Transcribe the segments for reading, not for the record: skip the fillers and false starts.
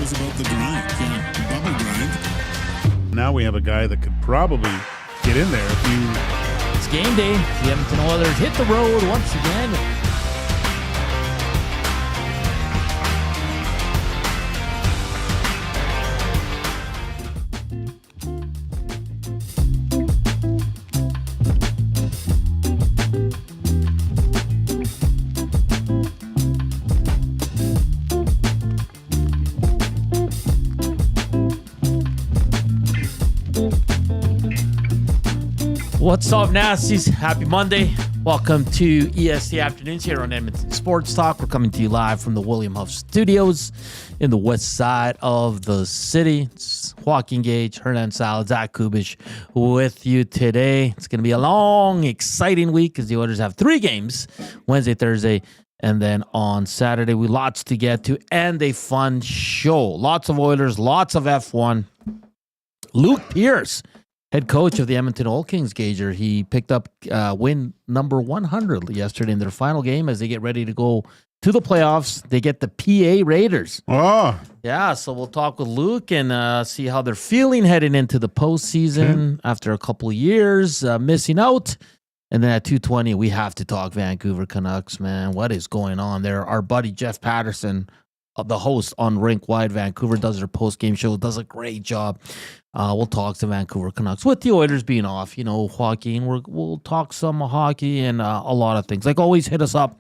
was about the grind. Yeah, the bubble grind. Now we have a guy that could probably get in there if you... It's game day. The Edmonton Oilers hit the road once again. What's up, Nasties? Happy Monday. Welcome to EST Afternoons here on Edmonton Sports Talk. We're coming to you live from the William Huff Studios in the west side of the city. It's Joaquin, Gage, Hernan, Salas, Zach Kubish with you today. It's going to be a long, exciting week because the Oilers have 3 games, Wednesday, Thursday, and then on Saturday. We lots to get to and a fun show. Lots of Oilers, lots of F1. Luke Pierce, head coach of the Edmonton Oil Kings, Gager, he picked up win number 100 yesterday in their final game as they get ready to go to the playoffs. They get the PA Raiders. Oh. Yeah, so we'll talk with Luke and see how they're feeling heading into the postseason after a couple of years missing out. And then at 2:20, we have to talk Vancouver Canucks, man. What is going on there? Our buddy Jeff Paterson, the host on Rink Wide Vancouver, does their post-game show, does a great job. We'll talk to Vancouver Canucks. With the Oilers being off, you know, Joaquin, we'll talk some hockey and a lot of things. Like always, hit us up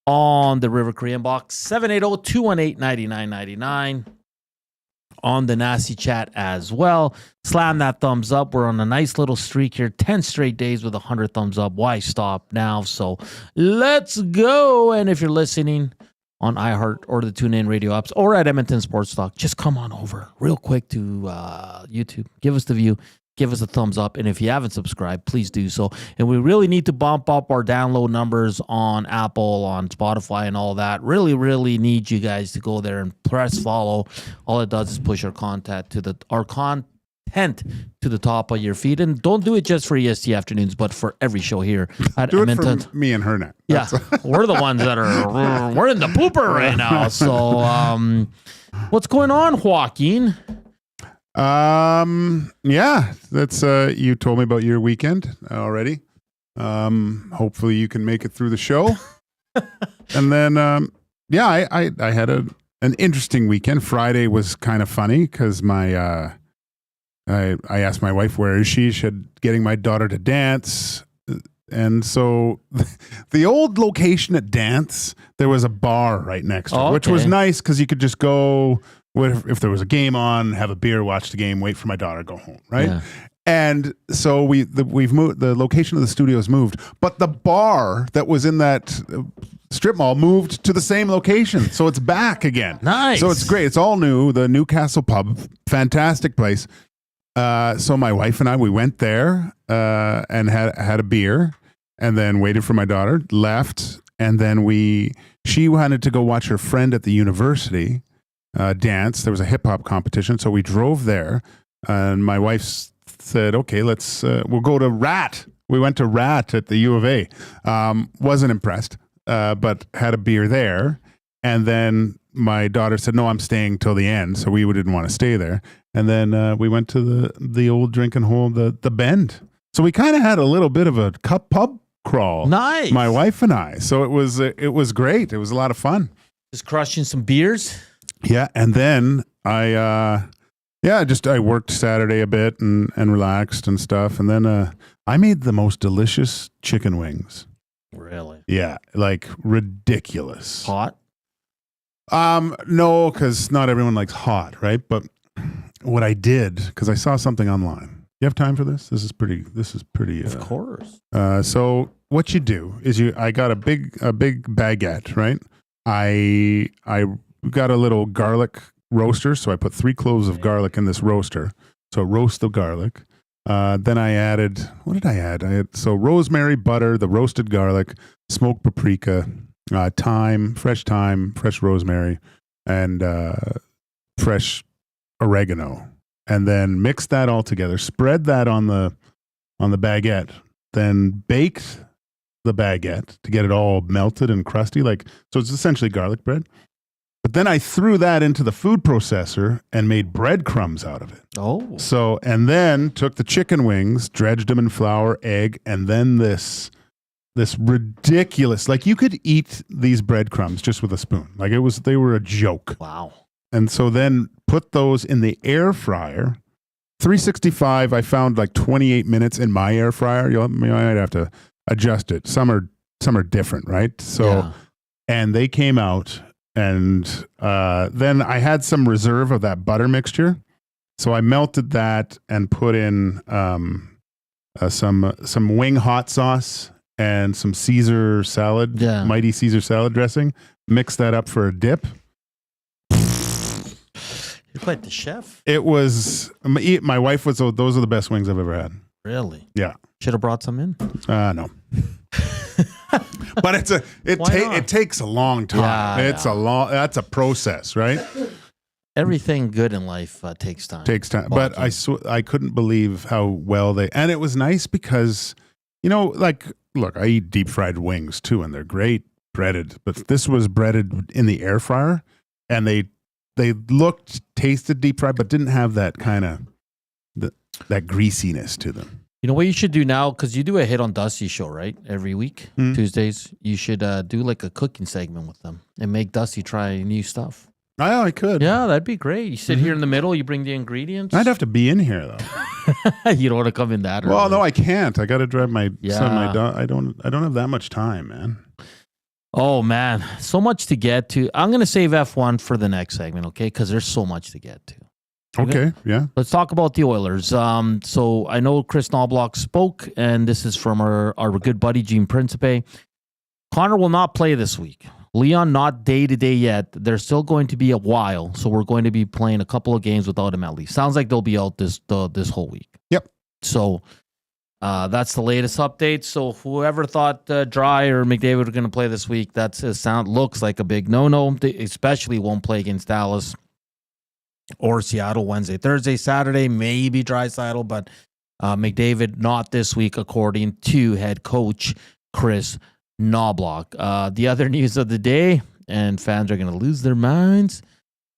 on the River Cree box, 780-218-9999. On the Nasty Chat as well. Slam that thumbs up. We're on a nice little streak here. 10 straight days with 100 thumbs up. Why stop now? So let's go. And if you're listening on iHeart or the TuneIn radio apps or at Edmonton Sports Talk, just come on over real quick to YouTube. Give us the view. Give us a thumbs up. And if you haven't subscribed, please do so. And we really need to bump up our download numbers on Apple, on Spotify, and all that. Really, really need you guys to go there and press follow. All it does is push our content to the top of your feed. And don't do it just for EST Afternoons, but for every show here at Do Edmonton. it for me and Hernan. Yeah, we're the ones that are, we're in the pooper right now. So what's going on, Joaquin? Yeah, that's you told me about your weekend already. Hopefully you can make it through the show. And then I had an interesting weekend. Friday was kind of funny because my I asked my wife where is she. She said getting my daughter to dance. And so the old location at dance, there was a bar right next to it, which was nice because you could just go if there was a game on, have a beer, watch the game, wait for my daughter to go home, right? Yeah. And so we've moved, the location of the studio's moved, but the bar that was in that strip mall moved to the same location, so it's back again. Nice. So it's great. It's all new. The Newcastle Pub, fantastic place. So my wife and I, we went there and had a beer, and then waited for my daughter, left, and then she wanted to go watch her friend at the university dance. There was a hip hop competition, so we drove there, and my wife said, "Okay, let's we'll go to Rat." We went to Rat at the U of A. Wasn't impressed, but had a beer there, and then my daughter said, "No, I'm staying till the end." So we didn't want to stay there, and then we went to the old drinking hole, the Bend. So we kind of had a little bit of a pub crawl. Nice, my wife and I. So it was great. It was a lot of fun. Just crushing some beers. Yeah, and then I worked Saturday a bit and relaxed and stuff, and then I made the most delicious chicken wings. Really? Yeah, like ridiculous. Hot? No, because not everyone likes hot, right? But what I did, because I saw something online. You have time for this? This is pretty. Of course. So what you do is I got a big baguette, right? I got a little garlic roaster, so I put 3 cloves of garlic in this roaster. So roast the garlic. Then I added, what did I add? I had rosemary, butter, the roasted garlic, smoked paprika, thyme, fresh rosemary, and fresh oregano. And then mix that all together. Spread that on the baguette. Then baked the baguette to get it all melted and crusty. So it's essentially garlic bread. But then I threw that into the food processor and made breadcrumbs out of it. Oh. So, and then took the chicken wings, dredged them in flour, egg, and then this ridiculous, like you could eat these breadcrumbs just with a spoon. Like they were a joke. Wow. And so then put those in the air fryer. 365, I found like 28 minutes in my air fryer. You might have to adjust it. Some are different, right? So, and they came out, and then I had some reserve of that butter mixture. So I melted that and put in some wing hot sauce and some Caesar salad, Mighty Caesar salad dressing. Mix that up for a dip. You're quite the chef. It was, my wife was, those are the best wings I've ever had. Really? Yeah. Should have brought some in. No. But it takes a long time. That's a process, right? Everything good in life takes time. But I couldn't believe how well and it was nice because, like, look, I eat deep fried wings too, and they're great breaded, but this was breaded in the air fryer, and they tasted deep fried, but didn't have that kind of that greasiness to them. You know what you should do now? Because you do a Hit on Dusty show, right? Every week, Tuesdays. You should do like a cooking segment with them and make Dusty try new stuff. Oh, I could. Yeah, that'd be great. You sit here in the middle, you bring the ingredients. I'd have to be in here though. You don't want to come in that early. Well, no, I can't. I got to drive my son. I don't have that much time, man. Oh man, so much to get to. I'm gonna save F1 for the next segment, okay? Because there's so much to get to. Okay, yeah. Let's talk about the Oilers. So I know Chris Knobloch spoke, and this is from our good buddy Gene Principe. Connor will not play this week. Leon not day-to-day yet. They're still going to be a while, so we're going to be playing a couple of games without him at least. Sounds like they'll be out this whole week. Yep. So that's the latest update. So whoever thought Dry or McDavid were going to play this week, looks like a big no-no. They especially won't play against Dallas or Seattle Wednesday, Thursday, Saturday, maybe Draisaitl, but McDavid not this week, according to head coach Chris Knobloch. The other news of the day, and fans are going to lose their minds,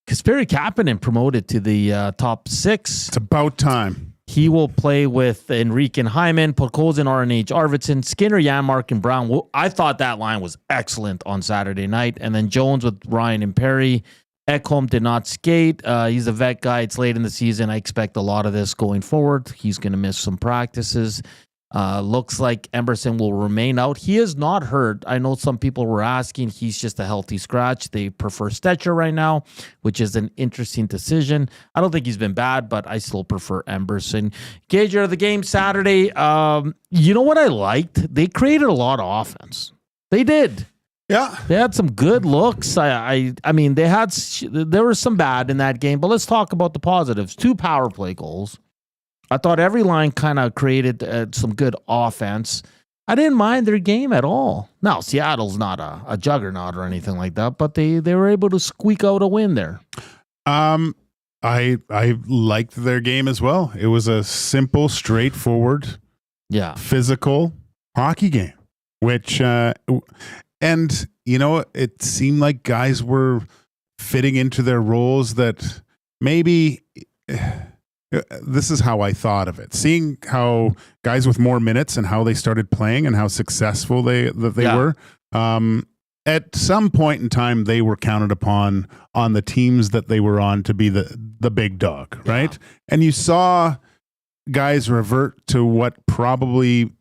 Kasperi Kapanen promoted to the top 6. It's about time. He will play with Enrique and Hyman, Podkolzin, RNH, Arvidsson, Skinner, Janmark, and Brown. I thought that line was excellent on Saturday night. And then Jones with Ryan and Perry. Ekholm did not skate. He's a vet guy. It's late in the season. I expect a lot of this going forward. He's going to miss some practices. Looks like Emerson will remain out. He is not hurt. I know some people were asking. He's just a healthy scratch. They prefer Stetcher right now, which is an interesting decision. I don't think he's been bad, but I still prefer Emerson. Gage of the game Saturday. You know what I liked? They created a lot of offense. They did. Yeah, they had some good looks. I mean, there was some bad in that game, but let's talk about the positives. 2 power play goals. I thought every line kind of created some good offense. I didn't mind their game at all. Now, Seattle's not a juggernaut or anything like that, but they were able to squeak out a win there. I liked their game as well. It was a simple, straightforward, physical hockey game, which and it seemed like guys were fitting into their roles that maybe. This is how I thought of it. Seeing how guys with more minutes and how they started playing and how successful they were. At some point in time, they were counted upon on the teams that they were on to be the big dog, right? Yeah. And you saw guys revert to what probably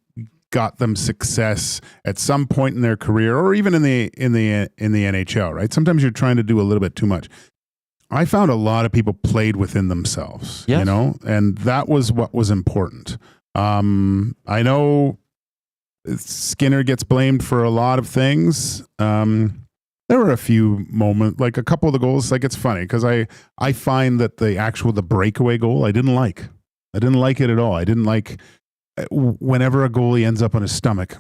got them success at some point in their career, or even in the NHL, right? Sometimes you're trying to do a little bit too much. I found a lot of people played within themselves, and that was what was important. I know Skinner gets blamed for a lot of things. There were a few moments, like a couple of the goals. Like, it's funny because I find that the breakaway goal I didn't like. I didn't like it at all. I didn't like whenever a goalie ends up on his stomach.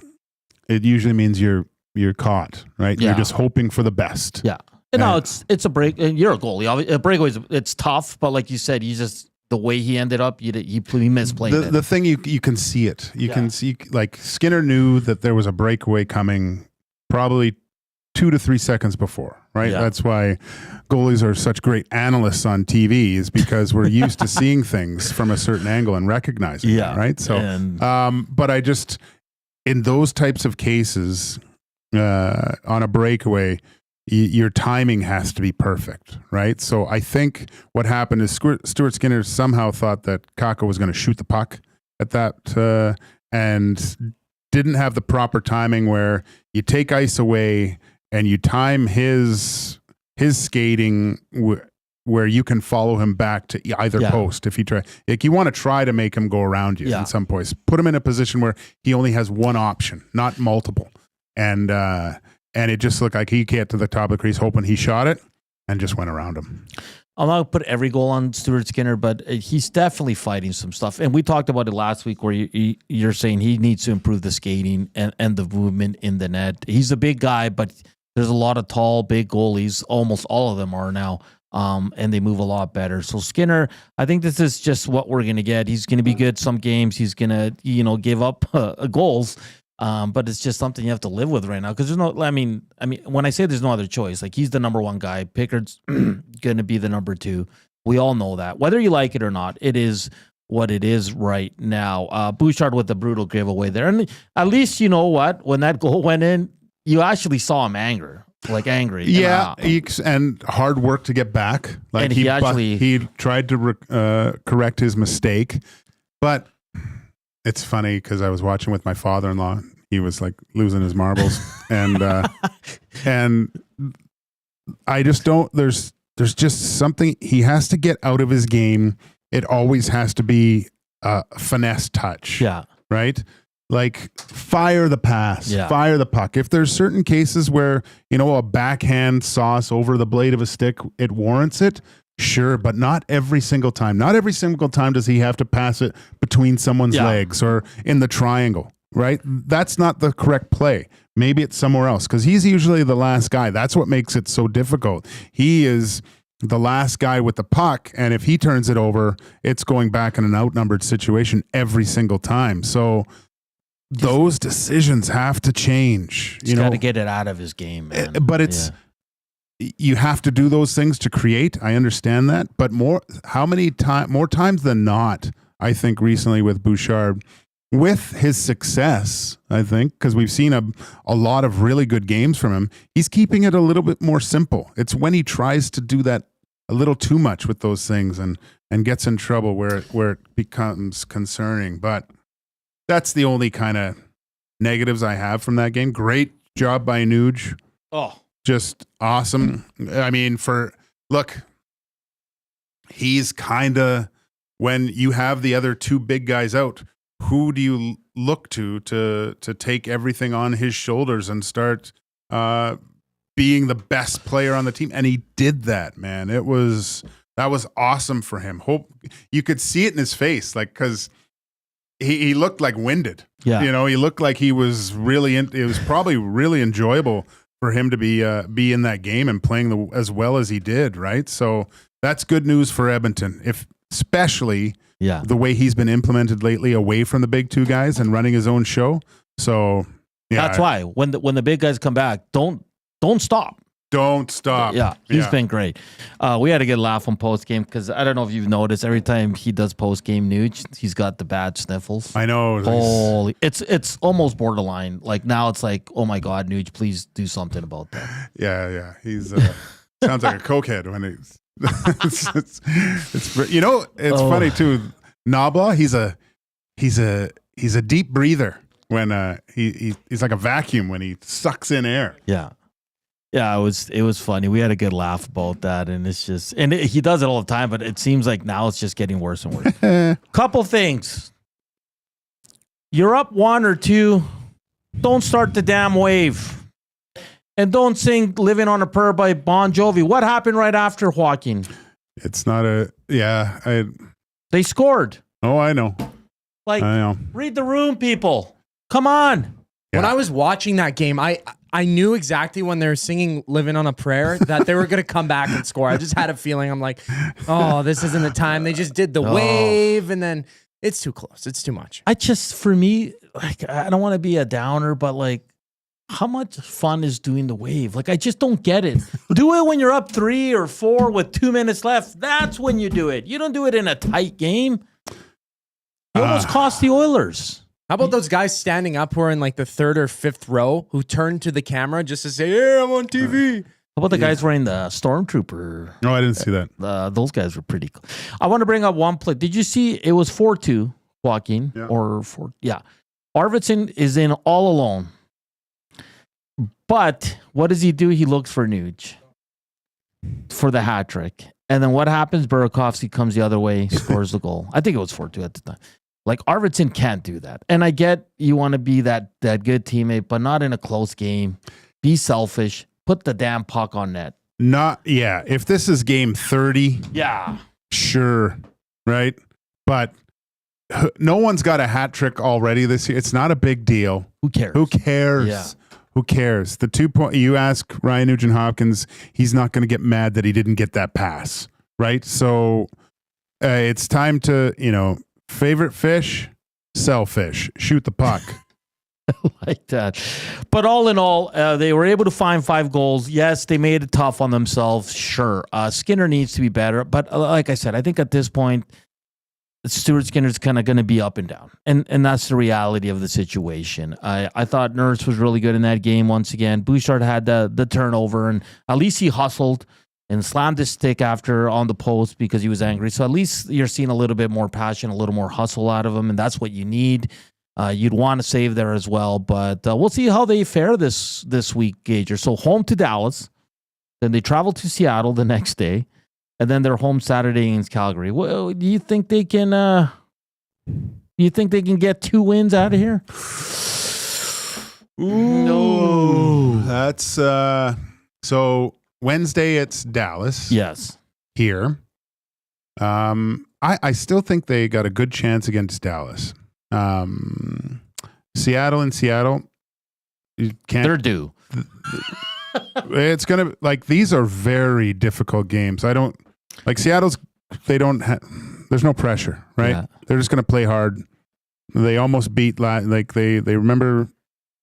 It usually means you're caught, right? Yeah. You're just hoping for the best. Yeah. No, it's a break. You're a goalie. A breakaway it's tough, but like you said, the way he ended up, he misplayed it. The thing you can see it. You can see, like, Skinner knew that there was a breakaway coming probably 2 to 3 seconds before, right? Yeah. That's why goalies are such great analysts on TV, is because we're used to seeing things from a certain angle and recognizing them, right? So, but I just, in those types of cases, on a breakaway, your timing has to be perfect, right? So I think what happened is Stuart Skinner somehow thought that Kakko was going to shoot the puck at that, and didn't have the proper timing where you take ice away and you time his skating where you can follow him back to either post. If you try, like, you want to try to make him go around you in some points, put him in a position where he only has one option, not multiple. And it just looked like he get to the top of the crease hoping he shot it and just went around him. I'm not going to put every goal on Stuart Skinner, but he's definitely fighting some stuff. And we talked about it last week where you're saying he needs to improve the skating and the movement in the net. He's a big guy, but there's a lot of tall, big goalies. Almost all of them are now, and they move a lot better. So Skinner, I think this is just what we're going to get. He's going to be good some games. He's going to, give up goals. But it's just something you have to live with right now because there's no. I mean, when I say there's no other choice, like, he's the number one guy. Pickard's going to be the number two. We all know that, whether you like it or not. It is what it is right now. Bouchard with the brutal giveaway there, and at least you know what, when that goal went in, you actually saw him angry. Yeah, and hard work to get back. Like, and he tried to correct his mistake, but. It's funny because I was watching with my father-in-law. He was like losing his marbles, and I just don't. There's just something he has to get out of his game. It always has to be a finesse touch. Yeah. Right. Like, fire the pass, fire the puck. If there's certain cases where a backhand sauce over the blade of a stick, it warrants it. Sure, but not every single time. Not every single time does he have to pass it between someone's legs or in the triangle, right? That's not the correct play. Maybe it's somewhere else because he's usually the last guy. That's what makes it so difficult. He is the last guy with the puck, and if he turns it over, it's going back in an outnumbered situation every single time. So those decisions have to change. He's got to get it out of his game, man. But it's... You have to do those things to create. I understand that, but more times than not, I think recently with Bouchard, with his success, I think, because we've seen a lot of really good games from him, he's keeping it a little bit more simple. It's when he tries to do that a little too much with those things and gets in trouble where it becomes concerning. But that's the only kind of negatives I have from that game. Great job by Nuge. Oh. Just awesome. I mean, he's kind of, when you have the other two big guys out, who do you look to take everything on his shoulders and start being the best player on the team? And he did that, man. That was awesome for him. Hope you could see it in his face, like, because he looked like winded. Yeah, he looked like he was really. It was probably really enjoyable for him to be in that game and playing as well as he did, right? So that's good news for Edmonton, especially the way he's been implemented lately, away from the big two guys and running his own show. So that's why when the big guys come back, don't stop. Don't stop. Yeah, he's been great. We had a good laugh on post game because I don't know if you've noticed, every time he does post game Nuge, he's got the bad sniffles. I know. Holy, it's almost borderline. Like, now it's like, oh my God, Nuge, please do something about that. Yeah. He's sounds like a cokehead when he's. it's funny too. Nabla, he's a deep breather when he's like a vacuum when he sucks in air. Yeah, it was funny. We had a good laugh about that, and it's just, he does it all the time, but it seems like now it's just getting worse and worse. Couple things. You're up 1 or 2. Don't start the damn wave. And don't sing Living on a Prayer by Bon Jovi. What happened right after Joaquin? It's not They scored. Oh, I know. I know. Read the room, people. Come on. Yeah. When I was watching that game, I knew exactly when they were singing Living on a Prayer that they were going to come back and score. I just had a feeling. I'm like, oh, this isn't the time. They just did the wave, and then it's too close. It's too much. For me, like, I don't want to be a downer, but like, how much fun is doing the wave? Like, I just don't get it. Do it when you're up 3 or 4 with 2 minutes left. That's when you do it. You don't do it in a tight game. You almost cost the Oilers. How about those guys standing up who are in like the 3rd or 5th row who turn to the camera just to say, "Yeah, I'm on TV." How about the guys wearing the Stormtrooper? No, I didn't see that. Those guys were pretty cool. I want to bring up one play. Did you see it was 4-2, Joaquin? Yeah. Or 4? Yeah. Arvidsson is in all alone. But what does he do? He looks for Nuge for the hat trick. And then what happens? Burakovsky comes the other way, scores the goal. I think it was 4-2 at the time. Like, Arvidsson can't do that. And I get you want to be that good teammate, but not in a close game. Be selfish. Put the damn puck on net. If this is game 30, Yeah. sure, right? But no one's got a hat trick already this year. It's not a big deal. Who cares? Who cares? Yeah. Who cares? The 2 point, you ask Ryan Nugent-Hopkins, he's not going to get mad that he didn't get that pass, right? So it's time to, favorite fish, sell fish, shoot the puck. Like that. But all in all, they were able to find 5 goals. Yes, they made it tough on themselves. Sure. Skinner needs to be better. But like I said, I think at this point, Stuart Skinner's kind of going to be up and down. And that's the reality of the situation. I thought Nurse was really good in that game once again. Bouchard had the turnover, and at least he hustled and slammed his stick after on the post because he was angry. So at least you're seeing a little bit more passion, a little more hustle out of him, and that's what you need. You'd want to save there as well, but we'll see how they fare this week, Gage. So home to Dallas, then they travel to Seattle the next day, and then they're home Saturday against Calgary. Well, do you think they can? Get 2 wins out of here? No, that's so Wednesday. It's Dallas. Yes, here. I still think they got a good chance against Dallas. Seattle, you can't. they're due. It's gonna these are very difficult games. I don't like Seattle's. They don't. There's no pressure, right? Yeah. They're just gonna play hard. They almost beat they remember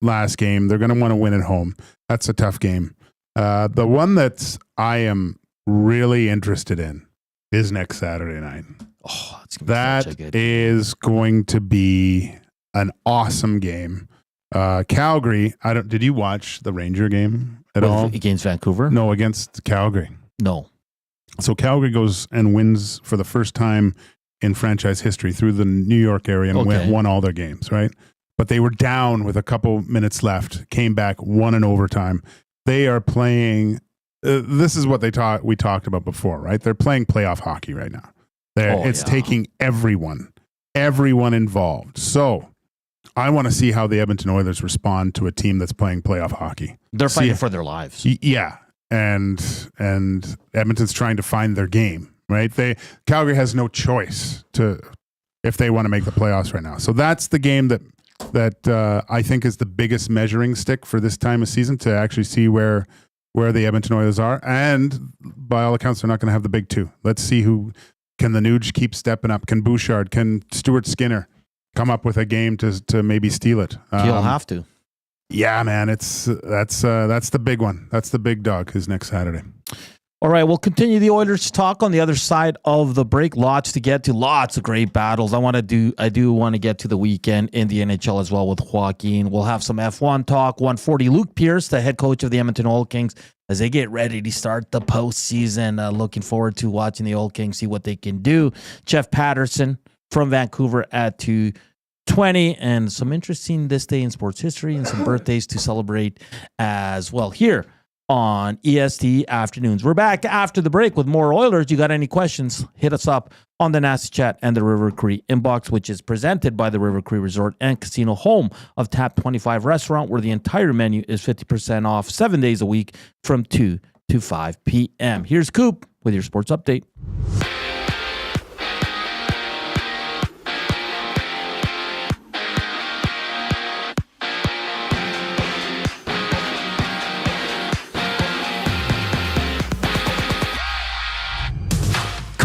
last game. They're gonna want to win at home. That's a tough game. The one that I am really interested in is next Saturday night. Oh, that's gonna be such a good. Is going to be an awesome game. Calgary. Did you watch the Ranger game at all against Vancouver? No, against Calgary. No. So Calgary goes and wins for the first time in franchise history through the New York area and won all their games, right? But they were down with a couple minutes left, came back, won in overtime. They are playing. This is what we talked about before, right? They're playing playoff hockey right now. It's taking everyone involved. So I want to see how the Edmonton Oilers respond to a team that's playing playoff hockey. They're fighting for their lives. Yeah. And Edmonton's trying to find their game, right? Calgary has no choice if they want to make the playoffs right now. So that's the game that I think is the biggest measuring stick for this time of season to actually see where the Edmonton Oilers are. And by all accounts, they're not going to have the big 2. Let's see who can the Nuge keep stepping up. Can Bouchard, can Stuart Skinner come up with a game to maybe steal it? He'll have to. Yeah, man, that's the big one. That's the big dog is next Saturday. All right, we'll continue the Oilers talk on the other side of the break. Lots to get to, lots of great battles. I do want to get to the weekend in the NHL as well with Joaquin. We'll have some F1 talk. 140, Luke Pierce, the head coach of the Edmonton Oil Kings, as they get ready to start the postseason. Looking forward to watching the Oil Kings, see what they can do. Jeff Paterson from Vancouver at 2:20, and some interesting this day in sports history and some birthdays to celebrate as well here on EST Afternoons. We're back after the break with more Oilers. You got any questions, hit us up on the Nasty Chat and the River Cree inbox, which is presented by the River Cree Resort and Casino, home of Tap 25 Restaurant, where the entire menu is 50% off 7 days a week from 2 to 5 p.m. Here's Coop with your sports update.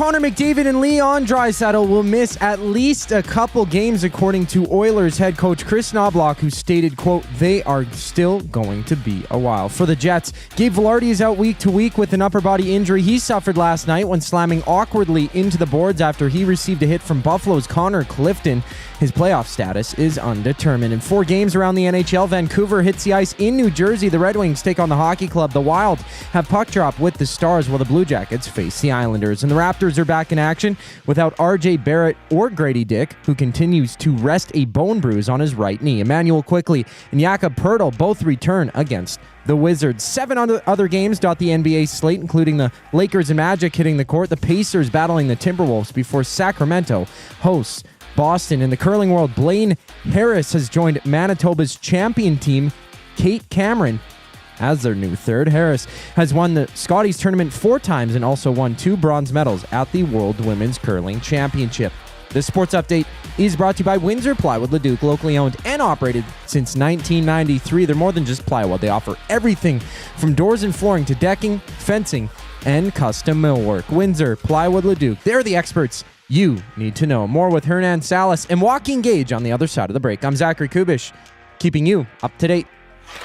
Connor McDavid and Leon Draisaitl will miss at least a couple games, according to Oilers head coach Chris Knobloch, who stated, quote, they are still going to be a while. For the Jets, Gabe Vilardi is out week to week with an upper body injury he suffered last night when slamming awkwardly into the boards after he received a hit from Buffalo's Connor Clifton. His playoff status is undetermined. In 4 games around the NHL, Vancouver hits the ice in New Jersey. The Red Wings take on the Hockey Club. The Wild have puck drop with the Stars, while the Blue Jackets face the Islanders. And the Raptors are back in action without RJ Barrett or Grady Dick, who continues to rest a bone bruise on his right knee. Emmanuel Quickly and Jakob Poeltl both return against the Wizards. 7 other games dot the NBA slate, including the Lakers and Magic hitting the court, the Pacers battling the Timberwolves before Sacramento hosts Boston. In the curling world, Blaine Harris has joined Manitoba's champion team, Kate Cameron, as their new third. Harris has won the Scotties tournament 4 times and also won 2 bronze medals at the World Women's Curling Championship. This sports update is brought to you by Windsor Plywood Leduc, locally owned and operated since 1993. They're more than just plywood. They offer everything from doors and flooring to decking, fencing, and custom millwork. Windsor Plywood Leduc, they're the experts you need to know. More with Hernan, Salas, and Joaquin Gage on the other side of the break. I'm Zachary Kubish, keeping you up to date.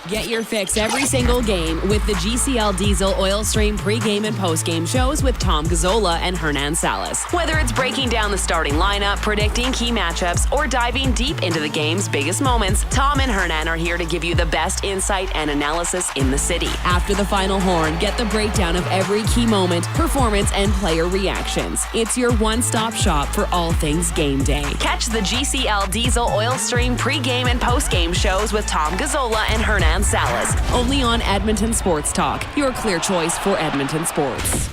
Get your fix every single game with the GCL Diesel Oil Stream pregame and postgame shows with Tom Gazzola and Hernan Salas. Whether it's breaking down the starting lineup, predicting key matchups, or diving deep into the game's biggest moments, Tom and Hernan are here to give you the best insight and analysis in the city. After the final horn, get the breakdown of every key moment, performance, and player reactions. It's your one-stop shop for all things game day. Catch the GCL Diesel Oil Stream pregame and postgame shows with Tom Gazzola and Hernan Salas, only on Edmonton Sports Talk, your clear choice for Edmonton sports.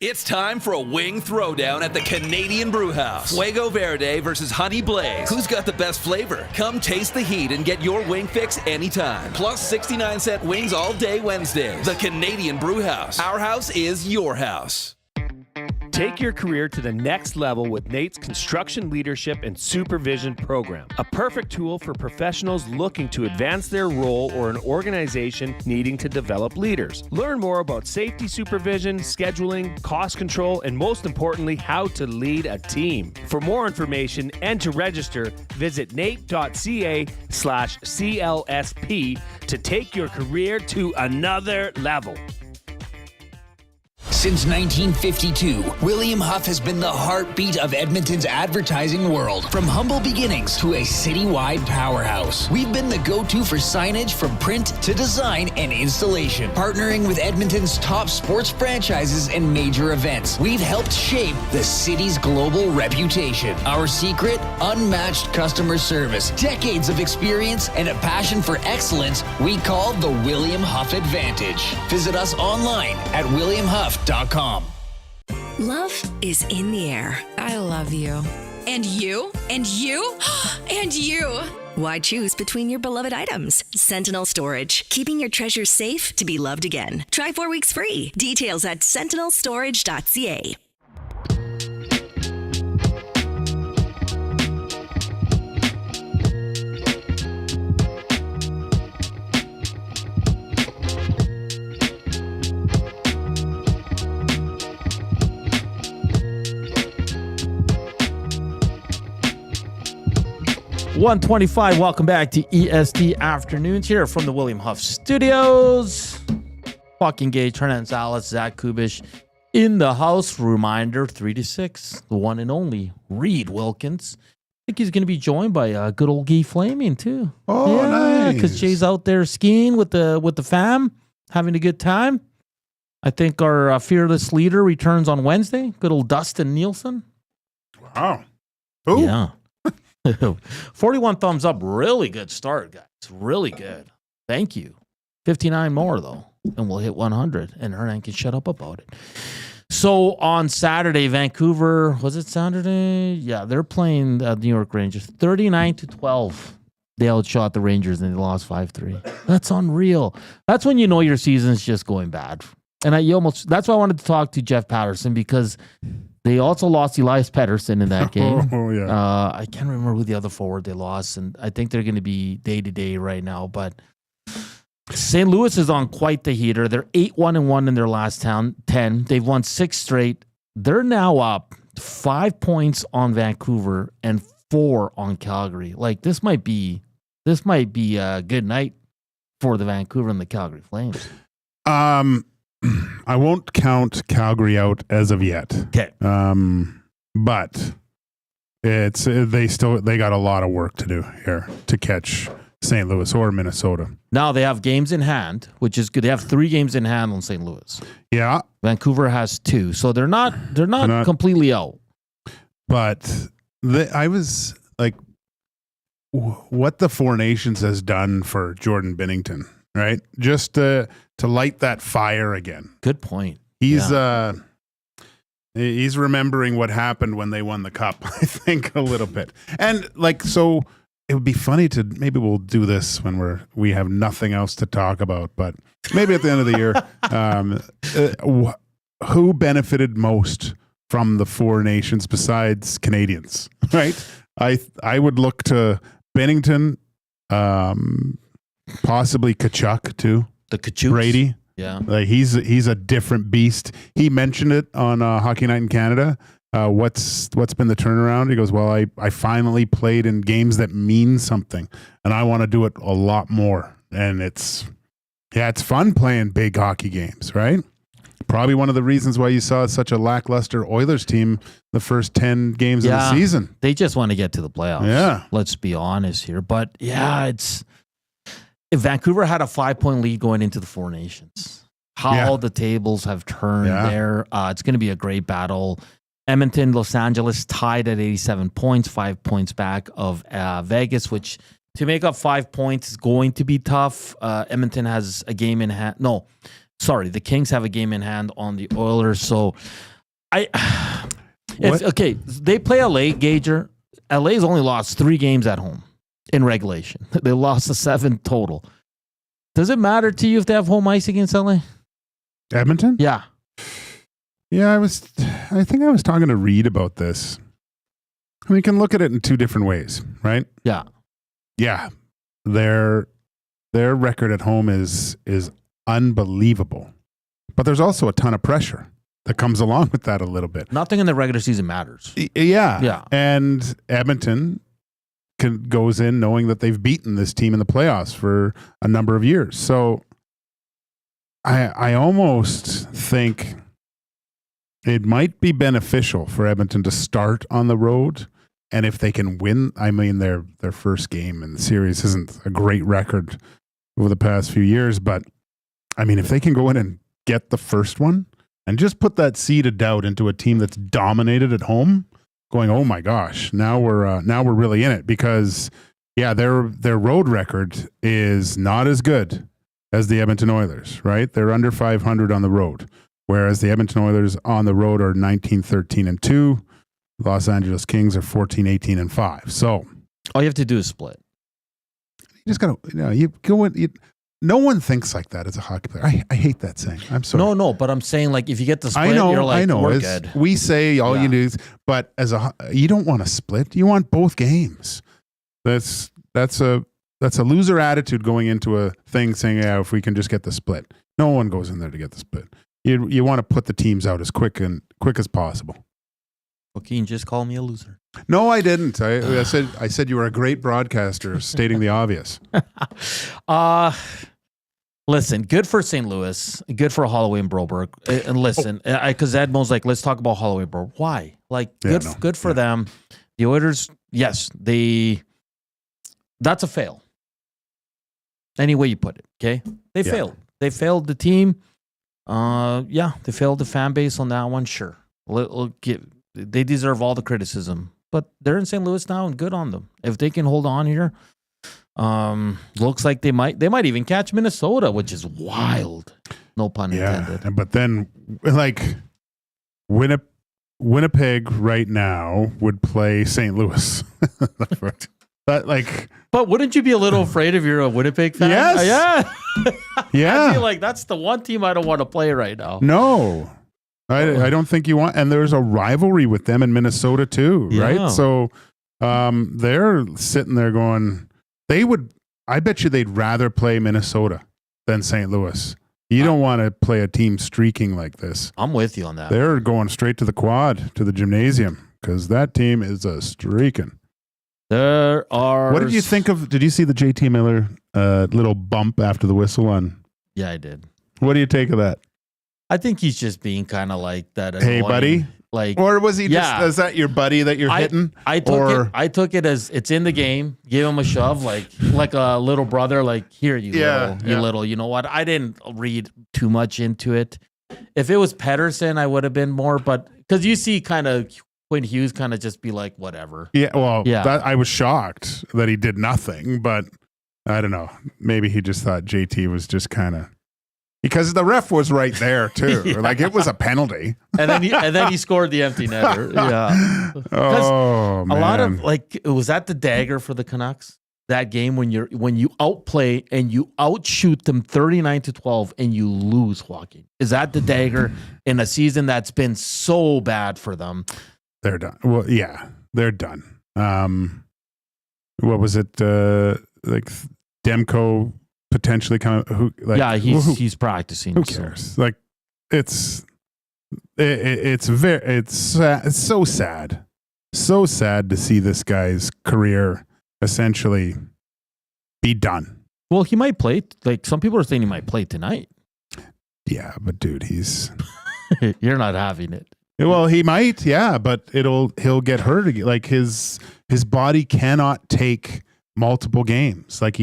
It's time for a wing throwdown at the Canadian Brewhouse. Fuego Verde versus Honey Blaze. Who's got the best flavor? Come taste the heat and get your wing fix anytime. Plus 69-cent wings all day Wednesdays. The Canadian Brewhouse. Our house is your house. Take your career to the next level with Nate's Construction Leadership and Supervision Program, a perfect tool for professionals looking to advance their role or an organization needing to develop leaders. Learn more about safety supervision, scheduling, cost control, and most importantly, how to lead a team. For more information and to register, visit nate.ca/CLSP to take your career to another level. Since 1952, William Huff has been the heartbeat of Edmonton's advertising world. From humble beginnings to a citywide powerhouse, we've been the go-to for signage from print to design and installation. Partnering with Edmonton's top sports franchises and major events, we've helped shape the city's global reputation. Our secret? Unmatched customer service, decades of experience, and a passion for excellence we call the William Huff Advantage. Visit us online at williamhuff.com. Love is in the air. I love you. And you? And you? And you! Why choose between your beloved items? Sentinel Storage, keeping your treasures safe to be loved again. Try 4 weeks free. Details at sentinelstorage.ca. .125, welcome back to EST Afternoons here from the William Huff Studios. Joaquin Gage, Hernan Salas, Zach Kubish in the house. Reminder, 3 to 6, the one and only Reed Wilkins. I think he's going to be joined by good old Guy Flaming too. Oh, yeah, nice. because Jay's out there skiing with the fam, having a good time. I think our fearless leader returns on Wednesday. Good old Dustin Nielsen. Wow. Who? Yeah. 41 thumbs up. Really good start, guys. Really good. Thank you. 59 more, though, and we'll hit 100, and Hernan can shut up about it. So on Saturday, Vancouver, was it Saturday? Yeah, they're playing the New York Rangers. 39-12. They outshot the Rangers, and they lost 5-3. That's unreal. That's when you know your season's just going bad. And that's why I wanted to talk to Jeff Paterson, because they also lost Elias Pettersson in that game. Oh, yeah. I can't remember who the other forward they lost, and I think they're going to be day-to-day right now. But St. Louis is on quite the heater. They're 8-1-1 in their last 10. They've won 6 straight. they're now up 5 points on Vancouver and 4 on Calgary. Like this might be a good night for the Vancouver and the Calgary Flames. I won't count Calgary out as of yet. Okay. But they got a lot of work to do here to catch St. Louis or Minnesota. Now they have games in hand, which is good. They have 3 games in hand on St. Louis. Yeah. Vancouver has 2, so they're not completely out. But I was like, what the Four Nations has done for Jordan Binnington, right? Just to light that fire again. Good point. He's remembering what happened when they won the cup, I think, a little bit. And like, so it would be funny to, maybe we'll do this when we have nothing else to talk about, but maybe at the end of the year, who benefited most from the Four Nations besides Canadians, right? I would look to Binnington, possibly Tkachuk too. The Tkachuk. Brady. Yeah. Like he's a different beast. He mentioned it on Hockey Night in Canada. What's been the turnaround? He goes, well, I finally played in games that mean something, and I want to do it a lot more. And it's fun playing big hockey games, right? Probably one of the reasons why you saw such a lackluster Oilers team the first 10 games of the season. They just want to get to the playoffs. Yeah. Let's be honest here. But yeah, if Vancouver had a 5-point lead going into the Four Nations, how the tables have turned there. It's going to be a great battle. Edmonton, Los Angeles tied at 87 points, 5 points back of Vegas, which to make up 5 points is going to be tough. Edmonton has a game in hand. No, sorry, the Kings have a game in hand on the Oilers. So okay. They play LA, Gager. LA's only lost 3 games at home in regulation. They lost the 7 total. Does it matter to you if they have home ice against LA? Edmonton? Yeah. Yeah, I think I was talking to Reed about this. We can look at it in 2 different ways, right? Yeah. Yeah. Their record at home is unbelievable. But there's also a ton of pressure that comes along with that a little bit. Nothing in the regular season matters. Yeah. Yeah. And Edmonton goes in knowing that they've beaten this team in the playoffs for a number of years. So I almost think it might be beneficial for Edmonton to start on the road. And if they can win, I mean, their first game in the series isn't a great record over the past few years. But I mean, if they can go in and get the first one and just put that seed of doubt into a team that's dominated at home, going, oh my gosh, now we're really in it, because their road record is not as good as the Edmonton Oilers, right? They're under 500 on the road, whereas the Edmonton Oilers on the road are 19-13-2. Los Angeles Kings are 14-18-5. So all you have to do is split. You just gotta, you go in. No one thinks like that as a hockey player. I hate that saying. I'm sorry. No, but I'm saying, like, if you get the split, you're like, we're it's, good. We say all you do, but you don't want to split. You want both games. That's a loser attitude going into a thing saying, if we can just get the split. No one goes in there to get the split. You want to put the teams out as quick as possible. Joaquin just called me a loser. No, I didn't. I said you were a great broadcaster, stating the obvious. Listen, good for St. Louis, good for Holloway and Broberg. And listen, because Edmo's like, let's talk about Holloway and Broberg. Why? Like, good for them. The Oilers, yes, that's a fail. Any way you put it, okay? They failed. They failed the team. They failed the fan base on that one. Sure, they deserve all the criticism, but they're in St. Louis now, and good on them. If they can hold on here, looks like they might even catch Minnesota, which is wild. No pun intended. Yeah, but then like Winnipeg right now would play St. Louis. But wouldn't you be a little afraid if you're a Winnipeg fan? Yes. Yeah. I feel like that's the one team I don't want to play right now. No. I don't think you want, and there's a rivalry with them in Minnesota too, right? So they're sitting there going, I bet you they'd rather play Minnesota than St. Louis, You don't want to play a team streaking like this. I'm with you on that. They're going straight to the quad, to the gymnasium, because that team is a streaking. There are. What did you think of? Did you see the JT Miller little bump after the whistle on? Yeah, I did. What do you take of that? I think he's just being kind of like that. Hey, annoying, buddy. Like, Or was he yeah. just, is that your buddy that you're hitting? I took it as it's in the game. Give him a shove, like a little brother. Like, here, you little. You know what? I didn't read too much into it. If it was Paterson, I would have been more. But because you see, kind of Quinn Hughes, kind of just be like, whatever. Yeah. Well, yeah. I was shocked that he did nothing, but I don't know. Maybe he just thought JT was just kind of. Because the ref was right there too, like it was a penalty, and then he scored the empty netter. Yeah, oh man. A lot of was that the dagger for the Canucks that game when you outplay and you outshoot them 39-12 and you lose, Joaquin. Is that the dagger in a season that's been so bad for them? They're done. Well, yeah, they're done. What was it? Like Demko. Potentially kind of he's practicing. Who cares? Like it's so sad to see this guy's career essentially be done. Well, he might play. Like some people are saying he might play tonight. Yeah, but dude, you're not having it. Well, he might, yeah, but he'll get hurt again. Like his body cannot take multiple games. Like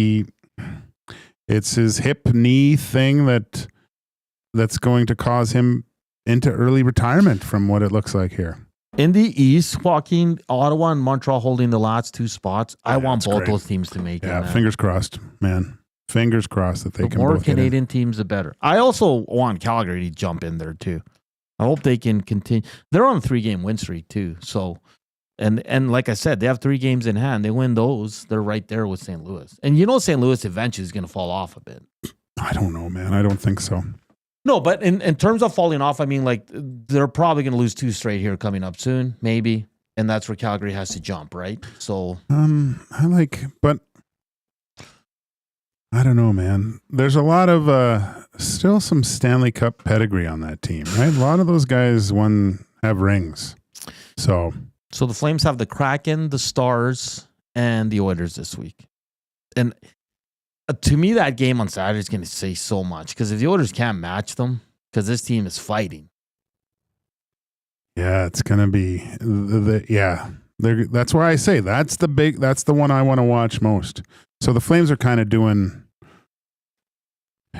it's his hip knee thing that's going to cause him into early retirement from what it looks like here. In the East, Joaquin, Ottawa and Montreal holding the last two spots. I want both those teams to make it. Yeah, fingers crossed, man. Fingers crossed that they can both. The more Canadian teams, the better. I also want Calgary to jump in there too. I hope they can continue. They're on a 3-game win streak too. So, and like I said, they have 3 games in hand. They win those, they're right there with St. Louis. And you know St. Louis eventually is going to fall off a bit. I don't know, man. I don't think so. No, but in terms of falling off, I mean, like, they're probably going to lose 2 straight here coming up soon, maybe. And that's where Calgary has to jump, right? So, but I don't know, man. There's a lot of still some Stanley Cup pedigree on that team, right? A lot of those guys have rings. So the Flames have the Kraken, the Stars, and the Oilers this week. And to me, that game on Saturday is going to say so much because if the Oilers can't match them, because this team is fighting. Yeah, it's going to be that's why I say that's the one I want to watch most. So the Flames are kind of doing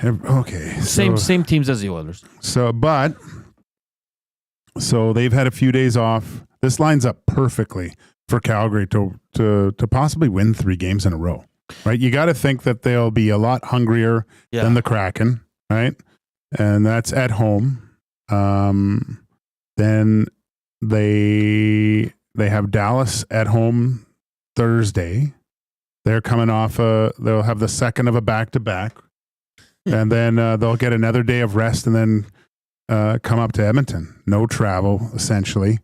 okay. Same teams as the Oilers. So they've had a few days off. This lines up perfectly for Calgary to possibly win 3 games in a row, right? You got to think that they'll be a lot hungrier than the Kraken, right? And that's at home. Then they have Dallas at home Thursday. They're coming off they'll have the second of a back-to-back. And then they'll get another day of rest and then come up to Edmonton. No travel, essentially.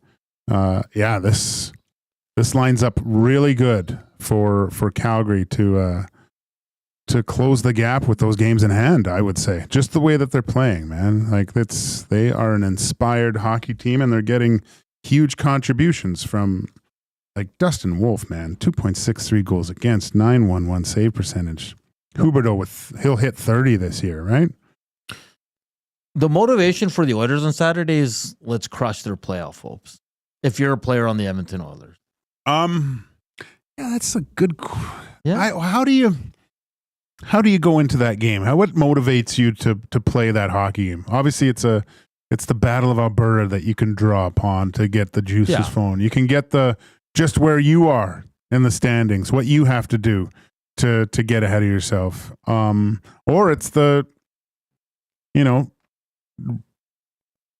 This lines up really good for Calgary to close the gap with those games in hand, I would say. Just the way that they're playing, man. Like they are an inspired hockey team and they're getting huge contributions from like Dustin Wolf, man. 2.63 goals against, 911 save percentage. Huberdeau he'll hit 30 this year, right? The motivation for the Oilers on Saturday is let's crush their playoff hopes. If you're a player on the Edmonton Oilers. Yeah, that's a good. Yeah. How do you go into that game? What motivates you to play that hockey game? Obviously, it's the Battle of Alberta that you can draw upon to get the juices flowing. You can get just where you are in the standings, what you have to do to get ahead of yourself. Or it's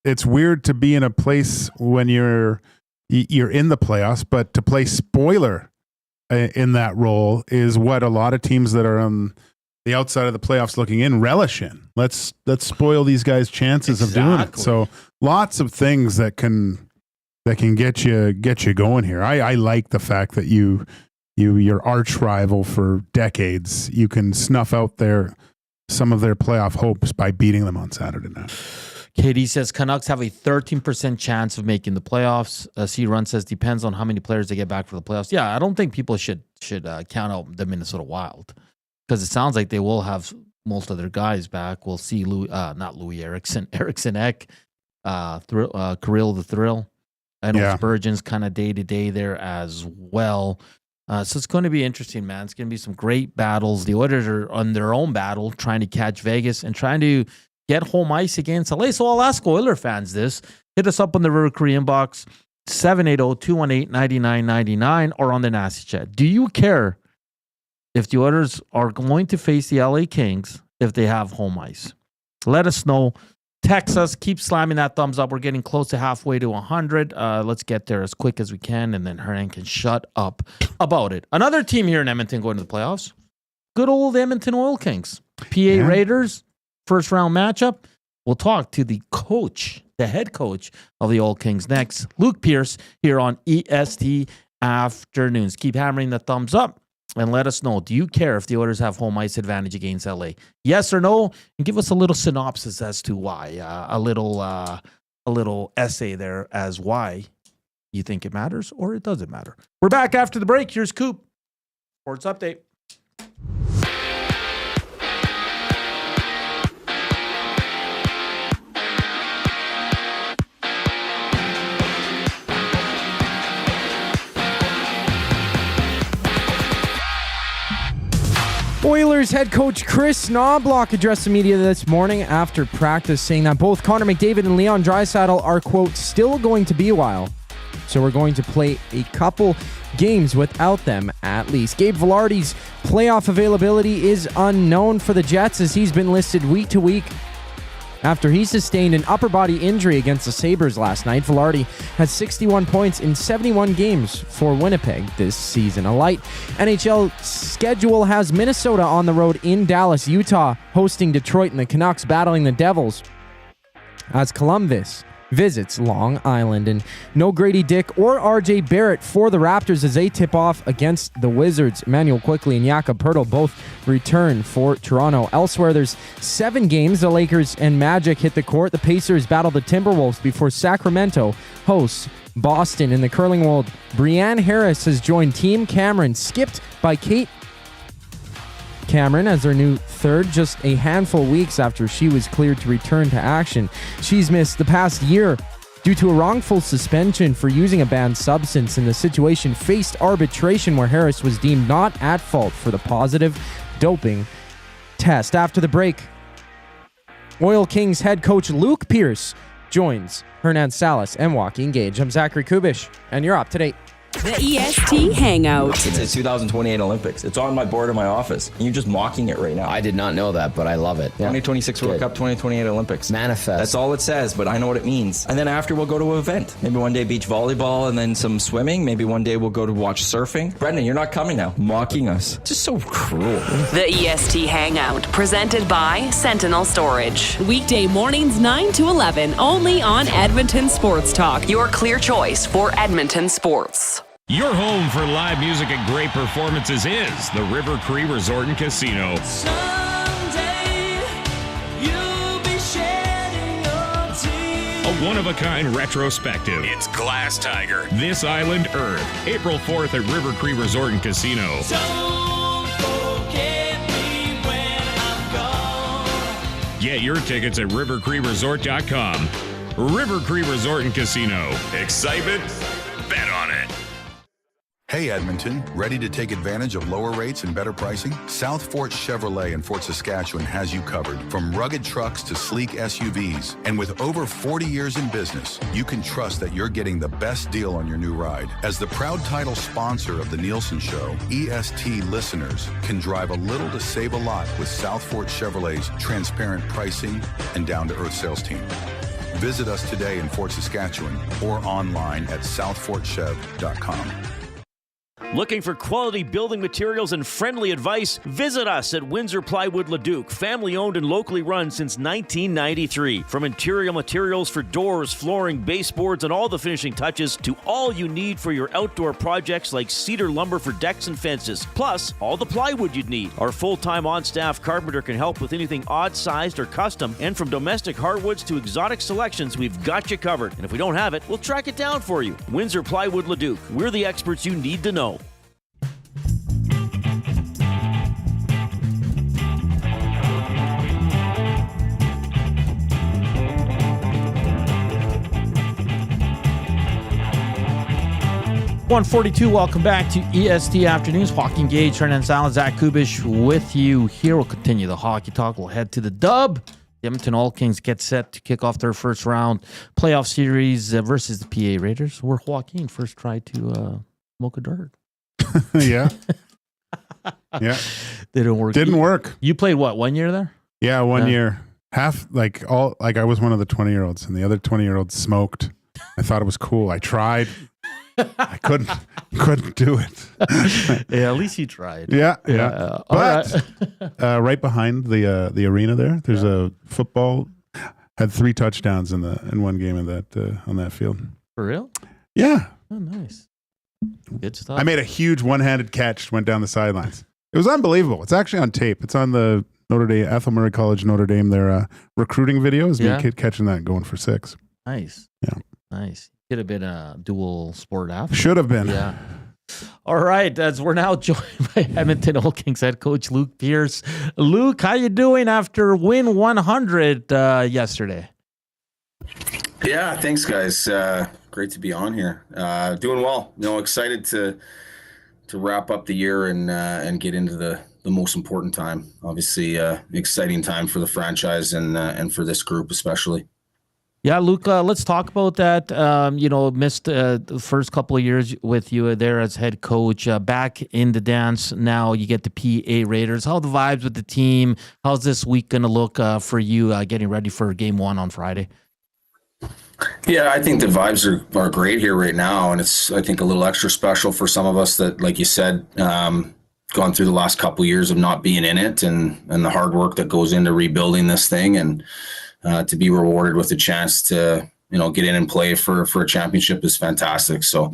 it's weird to be in a place when you're in the playoffs, but to play spoiler in that role is what a lot of teams that are on the outside of the playoffs looking in relish in. Let's spoil these guys' chances of doing it. So lots of things that can get you going here. I like the fact that your arch rival for decades, you can snuff out their some of their playoff hopes by beating them on Saturday night. KD says Canucks have a 13% chance of making the playoffs. C-Run says depends on how many players they get back for the playoffs. Yeah, I don't think people should count out the Minnesota Wild because it sounds like they will have most of their guys back. We'll see Erickson Ek, Kirill the Thrill. I know Spurgeon's kind of day-to-day there as well. So it's going to be interesting, man. It's going to be some great battles. The Oilers are on their own battle, trying to catch Vegas and trying to get home ice against LA. So I'll ask Oiler fans this. Hit us up on the River Cree inbox, 780-218-9999, or on the Nasty Chat. Do you care if the Oilers are going to face the LA Kings if they have home ice? Let us know. Text us. Keep slamming that thumbs up. We're getting close to halfway to 100. Let's get there as quick as we can, and then Hernan can shut up about it. Another team here in Edmonton going to the playoffs. Good old Edmonton Oil Kings. PA Raiders, first round matchup. We'll talk to the coach, the head coach of the Oil Kings next. Luke Pierce here on EST Afternoons. Keep hammering the thumbs up. And let us know, do you care if the Oilers have home ice advantage against LA? Yes or no? And give us a little synopsis as to why. A little essay there as why you think it matters or it doesn't matter. We're back after the break. Here's Coop. Sports Update. Oilers head coach Chris Knobloch addressed the media this morning after practice, saying that both Connor McDavid and Leon Draisaitl are, quote, still going to be a while. So we're going to play a couple games without them at least. Gabe Vilardi's playoff availability is unknown for the Jets as he's been listed week to week after he sustained an upper body injury against the Sabres last night. Vilardi has 61 points in 71 games for Winnipeg this season. A light NHL schedule has Minnesota on the road in Dallas, Utah, hosting Detroit, and the Canucks battling the Devils as Columbus visits Long Island. And no Grady Dick or RJ Barrett for the Raptors as they tip off against the Wizards. Emmanuel Quickley and Jakob Poeltl both return for Toronto. Elsewhere, there's 7 games. The Lakers and Magic hit the court. The Pacers battle the Timberwolves before Sacramento hosts Boston. In the curling world, Brianne Harris has joined Team Cameron, skipped by Kate Cameron as her new third, just a handful of weeks after she was cleared to return to action. She's missed the past year due to a wrongful suspension for using a banned substance, and the situation faced arbitration where Harris was deemed not at fault for the positive doping test. After the break, Oil Kings head coach Luke Pierce joins Hernan Salas and Joaquin Gage. I'm Zachary Kubish, and you're up to date. The EST Hangout. It's the 2028 Olympics. It's on my board in my office. And you're just mocking it right now. I did not know that, but I love it. 2026 World Cup, 2028 Olympics. Manifest. That's all it says, but I know what it means. And then after, we'll go to an event. Maybe one day beach volleyball and then some swimming. Maybe one day we'll go to watch surfing. Brendan, you're not coming now. Mocking us. Just so cruel. The EST Hangout, presented by Sentinel Storage. Weekday mornings 9 to 11, only on Edmonton Sports Talk. Your clear choice for Edmonton sports. Your home for live music and great performances is the River Cree Resort and Casino. Someday you'll be shedding your tears. A one-of-a-kind retrospective. It's Glass Tiger, This Island Earth, April 4th at River Cree Resort and Casino. Don't forget me when I'm gone. Get your tickets at rivercreeresort.com. River Cree Resort and Casino. Excitement? Bet on it. Hey Edmonton, ready to take advantage of lower rates and better pricing? South Fort Chevrolet in Fort Saskatchewan has you covered. From rugged trucks to sleek SUVs. And with over 40 years in business, you can trust that you're getting the best deal on your new ride. As the proud title sponsor of the Nielsen Show, EST listeners can drive a little to save a lot with South Fort Chevrolet's transparent pricing and down-to-earth sales team. Visit us today in Fort Saskatchewan or online at southfortchev.com. Looking for quality building materials and friendly advice? Visit us at Windsor Plywood Leduc, family owned and locally run since 1993. From interior materials for doors, flooring, baseboards, and all the finishing touches to all you need for your outdoor projects like cedar lumber for decks and fences, plus all the plywood you'd need. Our full-time on-staff carpenter can help with anything odd-sized or custom, and from domestic hardwoods to exotic selections, we've got you covered. And if we don't have it, we'll track it down for you. Windsor Plywood Leduc. We're the experts you need to know. .142, welcome back to EST Afternoons. Joaquin, Gage, Hernan, Salas, Zach Kubish with you here. We'll continue the hockey talk. We'll head to the dub. The Edmonton All Kings get set to kick off their first round playoff series versus the PA Raiders, where Joaquin first tried to smoke a dart. Yeah. Yeah. Didn't work. Didn't work. You played what, 1 year there? Yeah, 1 year. Half, like I was one of the 20-year-olds, and the other 20-year-olds smoked. I thought it was cool. I tried. I couldn't do it. Yeah, at least you tried. Yeah. But right behind the arena there's a football. Had 3 touchdowns in one game in that on that field. For real? Yeah. Oh, nice. Good stuff. I made a huge one-handed catch, went down the sidelines. It was unbelievable. It's actually on tape. It's on the Notre Dame, Ethel Murray College, Notre Dame. Their recruiting videos. Me kid catching that and going for 6. Nice. Yeah. Nice. Could have been a dual sport athlete. Should have been. Yeah. All right. As we're now joined by Edmonton All Kings head coach Luke Pierce. Luke, how you doing after win 100 yesterday? Yeah, thanks, guys. Great to be on here. Doing well. Excited to wrap up the year and get into the most important time. Obviously, exciting time for the franchise and for this group especially. Yeah, Luke, let's talk about that. Missed the first couple of years with you there as head coach. Back in the dance now, you get the PA Raiders. How are the vibes with the team? How's this week going to look for you getting ready for game 1 on Friday? Yeah, I think the vibes are great here right now, and it's, I think, a little extra special for some of us that, like you said, gone through the last couple of years of not being in it and the hard work that goes into rebuilding this thing, and to be rewarded with a chance to get in and play for a championship is fantastic. So,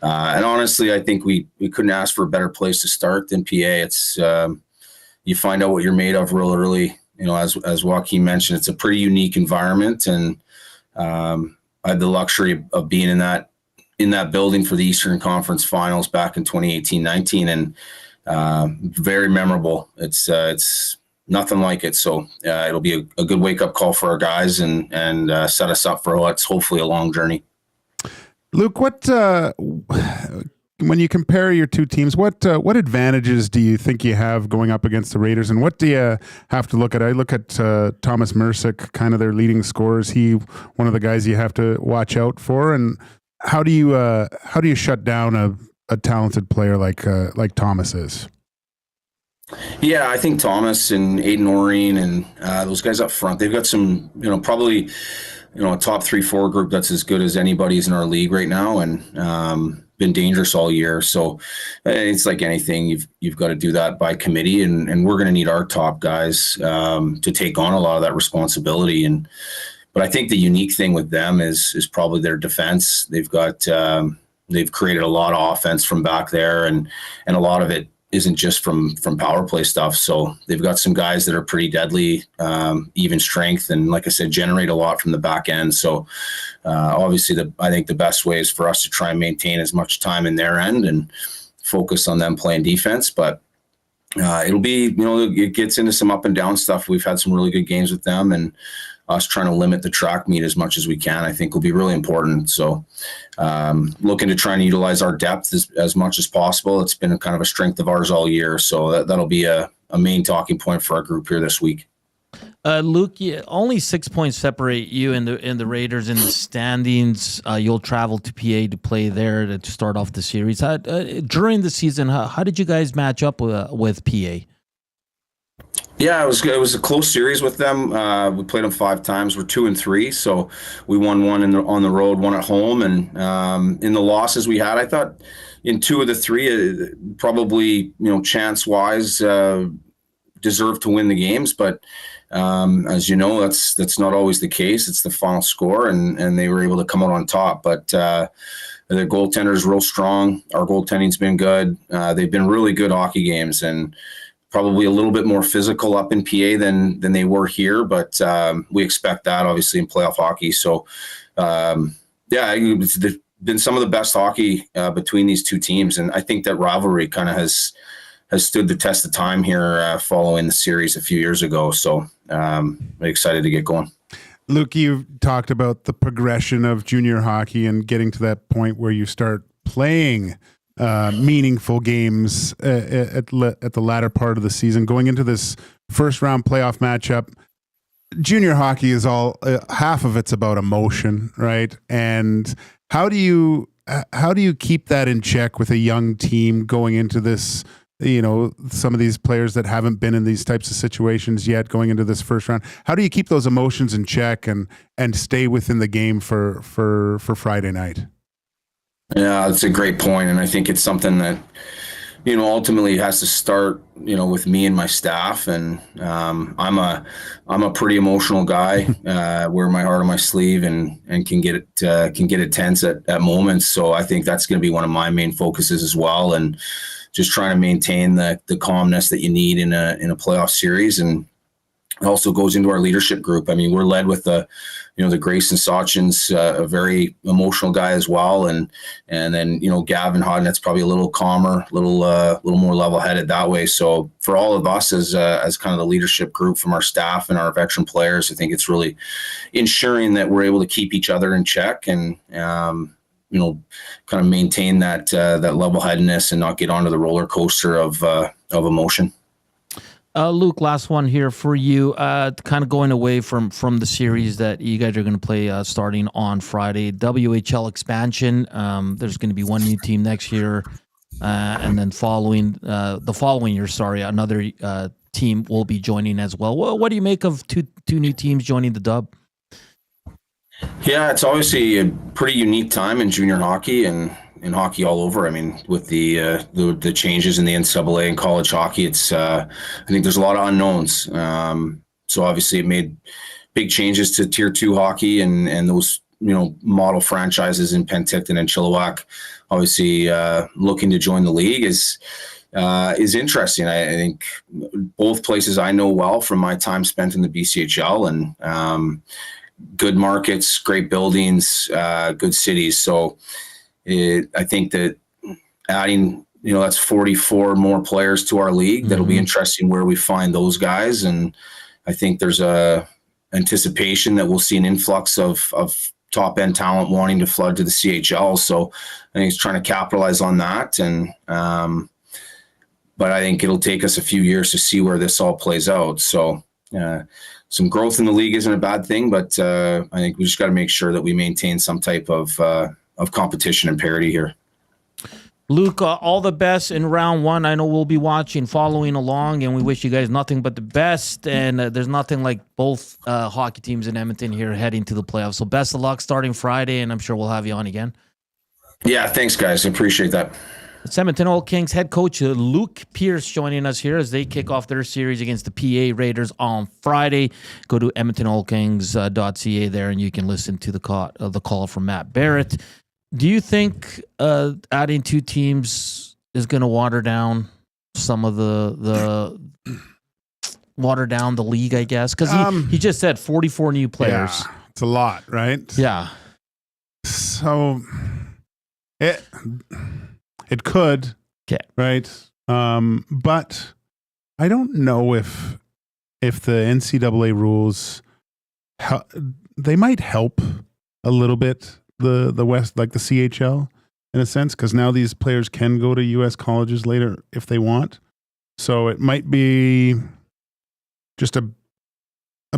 and honestly, I think we couldn't ask for a better place to start than PA. It's you find out what you're made of real early. As Joaquin mentioned, it's a pretty unique environment, and I had the luxury of being in that building for the Eastern Conference Finals back in 2018-19, and very memorable. It's nothing like it. So it'll be a good wake-up call for our guys and set us up for what's hopefully a long journey. Luke, what when you compare your two teams, what advantages do you think you have going up against the Raiders, and what do you have to look at? I look at Thomas Mercick, kind of their leading scorer. Is he one of the guys you have to watch out for? And how do you shut down a talented player like Thomas is? Yeah, I think Thomas and Aiden Oreen and those guys up front, they've got some, probably, a top 3-4 group that's as good as anybody's in our league right now, and been dangerous all year. So it's like anything, you've got to do that by committee, and we're going to need our top guys to take on a lot of that responsibility. But I think the unique thing with them is probably their defense. They've got they've created a lot of offense from back there, and a lot of it isn't just from power play stuff. So they've got some guys that are pretty deadly, even strength, and like I said, generate a lot from the back end. So obviously I think the best way is for us to try and maintain as much time in their end and focus on them playing defense. But it'll be, it gets into some up and down stuff. We've had some really good games with them, and us trying to limit the track meet as much as we can, I think, will be really important. So looking to try and utilize our depth as much as possible. It's been kind of a strength of ours all year. So that'll be a main talking point for our group here this week. Luke, only 6 points separate you and the Raiders in the standings. You'll travel to PA to play there to start off the series. During the season, how did you guys match up with PA? Yeah, it was a close series with them. We played them 5 times. We're 2-3, so we won one on the road, one at home, and in the losses we had, I thought in 2 of the 3, probably chance wise, deserved to win the games, but as you know, that's not always the case. It's the final score, and they were able to come out on top. But the goaltender is real strong. Our goaltending's been good. They've been really good hockey games, and probably a little bit more physical up in PA than they were here, but we expect that obviously in playoff hockey. So it's been some of the best hockey between these two teams, and I think that rivalry kind of has stood the test of time here following the series a few years ago. So I'm excited to get going. Luke, you've talked about the progression of junior hockey and getting to that point where you start playing meaningful games at the latter part of the season. Going into this first round playoff matchup, junior hockey is all half of it's about emotion, right? And how do you keep that in check with a young team going into this? Some of these players that haven't been in these types of situations yet going into this first round. How do you keep those emotions in check and stay within the game for Friday night? Yeah, that's a great point, and I think it's something that ultimately has to start with me and my staff. And I'm a pretty emotional guy. Wear my heart on my sleeve and can get it tense at moments. So I think that's going to be one of my main focuses as well, and just trying to maintain the calmness that you need in a playoff series. And it also goes into our leadership group. I mean, we're led with the Grayson Sachin's a very emotional guy as well, and then Gavin Hodnett's probably a little calmer, a little more level-headed that way. So for all of us as kind of the leadership group from our staff and our veteran players, I think it's really ensuring that we're able to keep each other in check and kind of maintain that level-headedness and not get onto the roller coaster of emotion. Luke, last one here for you. Kind of going away from the series that you guys are going to play starting on Friday. WHL expansion. There's going to be one new team next year, and then the following year, another team will be joining as well. What do you make of two new teams joining the Dub? Yeah, it's obviously a pretty unique time in junior hockey and in hockey all over. I mean, with the changes in the NCAA and college hockey, it's I think there's a lot of unknowns. So obviously it made big changes to Tier 2 hockey and those model franchises in Penticton and Chilliwack. Obviously, looking to join the league is interesting. I think both places I know well from my time spent in the BCHL, and good markets, great buildings, good cities. So I think that adding, that's 44 more players to our league. That'll be interesting where we find those guys. And I think there's a anticipation that we'll see an influx of top end talent wanting to flood to the CHL. So I think he's trying to capitalize on that. And, but I think it'll take us a few years to see where this all plays out. So, some growth in the league isn't a bad thing, but I think we just got to make sure that we maintain some type of competition and parity here. Luke, all the best in round one. I know we'll be watching, following along, and we wish you guys nothing but the best. And there's nothing like both hockey teams in Edmonton here heading to the playoffs. So best of luck starting Friday, and I'm sure we'll have you on again. Yeah, thanks, guys. I appreciate that. It's Edmonton Oil Kings head coach Luke Pierce joining us here as they kick off their series against the PA Raiders on Friday. Go to edmontonoilkings.ca there, and you can listen to the call from Matt Barrett. Do you think adding two teams is going to water down some of the water down the league, I guess? Because he just said 44 new players. Yeah, it's a lot, right? Yeah. So it could, right? But I don't know if the NCAA rules they might help a little bit the West, like the CHL, in a sense, because now these players can go to U.S. colleges later if they want. So it might be just a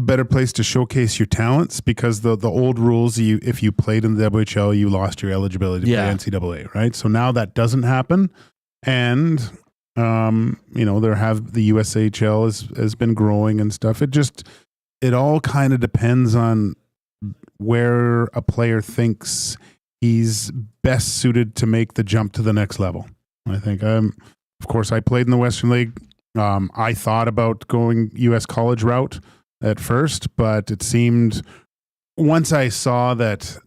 better place to showcase your talents, because the old rules, if you played in the WHL, you lost your eligibility to play NCAA, right? So now that doesn't happen, and The USHL has been growing and stuff. It all kind of depends on where a player thinks he's best suited to make the jump to the next level. I think, of course, I played in the Western League. I thought about going U.S. college route at first, but it seemed once I saw that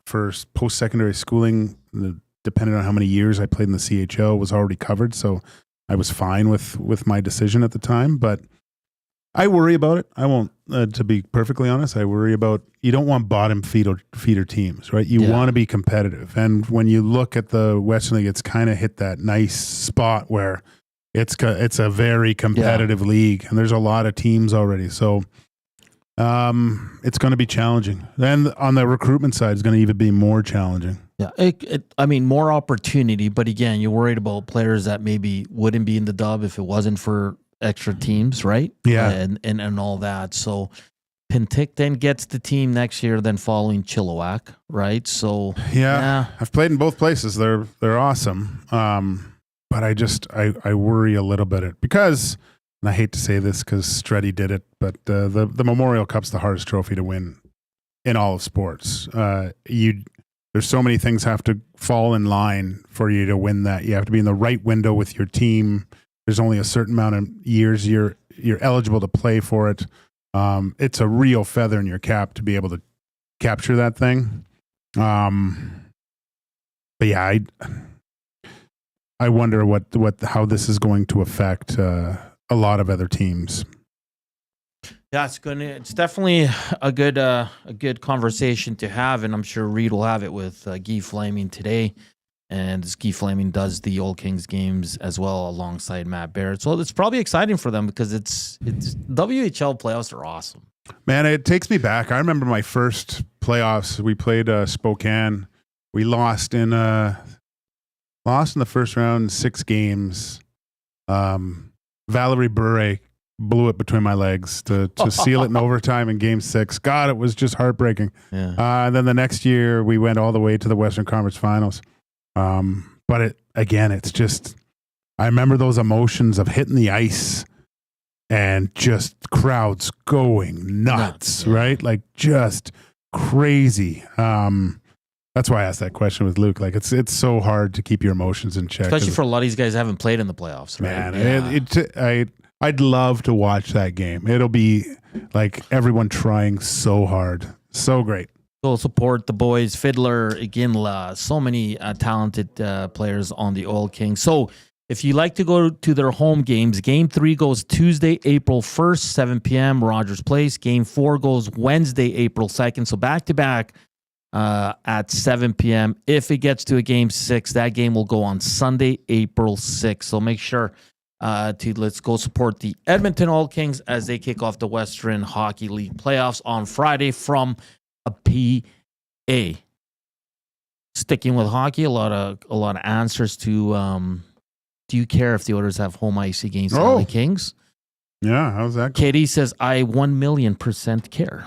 for post-secondary schooling, depending on how many years I played in the CHL, was already covered. So I was fine with my decision at the time, but I worry about it. I won't, to be perfectly honest, I worry about, you don't want bottom feeder teams, right? You want to be competitive. And when you look at the Western League, it's kind of hit that nice spot where it's a very competitive league, and there's a lot of teams already. So it's going to be challenging. Then on the recruitment side, it's going to even be more challenging. Yeah, more opportunity, but again, you're worried about players that maybe wouldn't be in the dub if it wasn't for extra teams, right? Yeah. And all that. So Pintic then gets the team next year, then following Chilliwack, right? So yeah. I've played in both places. They're awesome. But I worry a little bit because, and I hate to say this because Stretty did it, but the Memorial Cup's the hardest trophy to win in all of sports. There's so many things have to fall in line for you to win that. You have to be in the right window with your team. There's only a certain amount of years you're eligible to play for it. It's a real feather in your cap to be able to capture that thing. But yeah, I wonder how this is going to affect a lot of other teams. Yeah, it's definitely a good conversation to have, and I'm sure Reed will have it with Guy Flaming today. And Guy Flaming does the Old Kings games as well alongside Matt Barrett. So it's probably exciting for them because it's WHL playoffs are awesome. Man, it takes me back. I remember my first playoffs. We played Spokane. We lost in the first round, 6 games. Valerie Bure blew it between my legs to seal it in overtime in Game 6. God, it was just heartbreaking. Yeah. And then the next year, we went all the way to the Western Conference Finals. But it's just, I remember those emotions of hitting the ice and just crowds going nuts, right? Like just crazy. That's why I asked that question with Luke. Like it's so hard to keep your emotions in check. Especially for a lot of these guys who haven't played in the playoffs, right? Man, I'd love to watch that game. It'll be like everyone trying so hard. So great. Go support the boys. Fiddler, Iginla, so many talented players on the Oil Kings. So if you like to go to their home games, Game 3 goes Tuesday, April 1st, 7 p.m., Rogers Place. Game 4 goes Wednesday, April 2nd. So back-to-back at 7 p.m. If it gets to a Game 6, that game will go on Sunday, April 6th. So make sure let's go support the Edmonton Oil Kings as they kick off the Western Hockey League playoffs on Friday from a PA. Sticking with hockey, a lot of answers to do you care if the Oilers have home ice against the LA Kings? Yeah, how's that? Katie says I 1,000,000% care.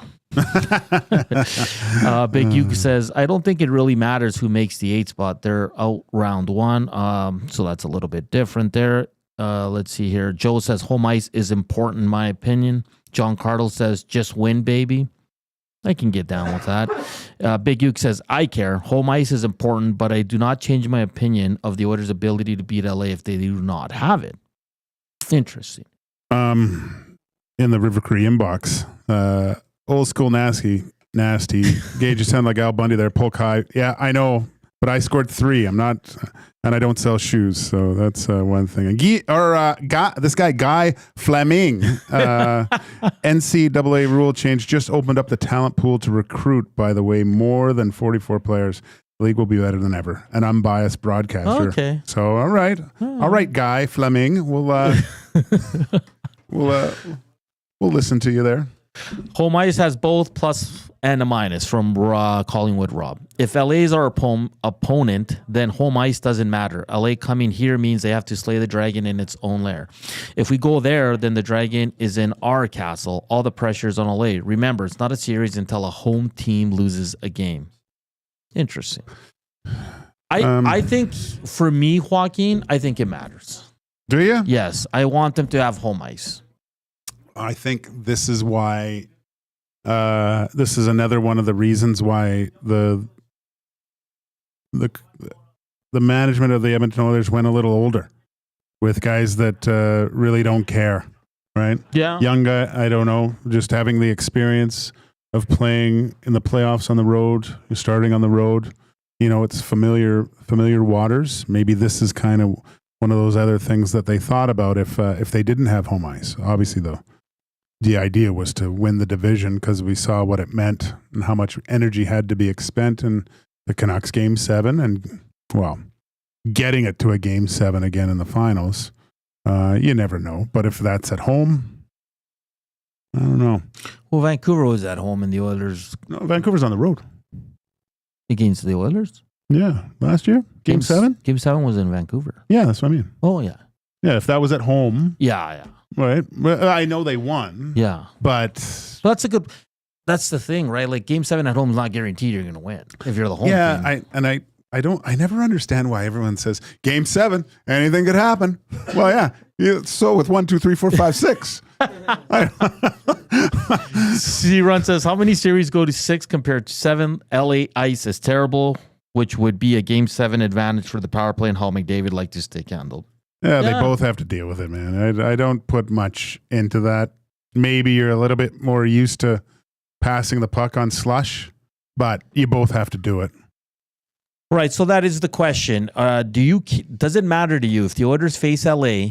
Big Uke says I don't think it really matters who makes the 8 spot. They're out round 1, so that's a little bit different there. Let's see here. Joe says home ice is important in my opinion. John Cardle says just win, baby. I can get down with that. Big Uke says, I care. Home ice is important, but I do not change my opinion of the Oilers' ability to beat LA if they do not have it. Interesting. In the River Cree inbox, old school nasty. Gage, you sound like Al Bundy there. Polk high. Yeah, I know, but I scored 3. I'm not, and I don't sell shoes, so that's one thing. And this guy Guy Fleming, NCAA rule change just opened up the talent pool to recruit. By the way, more than 44 players. The league will be better than ever. An unbiased broadcaster. Okay. So all right, Guy Fleming. We'll listen to you there. Home ice has both plus and a minus from Collingwood Rob. If LA is our opponent, then home ice doesn't matter. LA coming here means they have to slay the dragon in its own lair. If we go there, then the dragon is in our castle. All the pressure is on LA. Remember, it's not a series until a home team loses a game. Interesting. I think for me, Joaquin, I think it matters. Do you? Yes, I want them to have home ice. I think this is why. This is another one of the reasons why the management of the Edmonton Oilers went a little older, with guys that really don't care, right? Yeah. Young guy, I don't know, just having the experience of playing in the playoffs on the road, starting on the road. You know, it's familiar waters. Maybe this is kind of one of those other things that they thought about if they didn't have home ice. Obviously, though, the idea was to win the division because we saw what it meant and how much energy had to be expended in the Canucks Game 7 and, well, getting it to a Game 7 again in the finals. You never know. But if that's at home, I don't know. Well, Vancouver was at home and the Oilers... No, Vancouver's on the road. Against the Oilers? Yeah, last year? Game 7? Game 7 was in Vancouver. Yeah, that's what I mean. Oh, yeah. Yeah, if that was at home. Yeah. Right? Well, I know they won. Yeah. But... So that's the thing, right? Like Game 7 at home is not guaranteed you're going to win if you're the home team. Yeah, I never understand why everyone says Game 7, anything could happen. Well, yeah. So with 1, 2, 3, 4, 5, 6. C-Run says, how many series go to 6 compared to 7? LA ice is terrible, which would be a Game 7 advantage for the power play and how McDavid like to stick handled. Yeah, they both have to deal with it, man. I don't put much into that. Maybe you're a little bit more used to passing the puck on slush, but you both have to do it. Right, so that is the question. Does it matter to you if the Oilers face LA?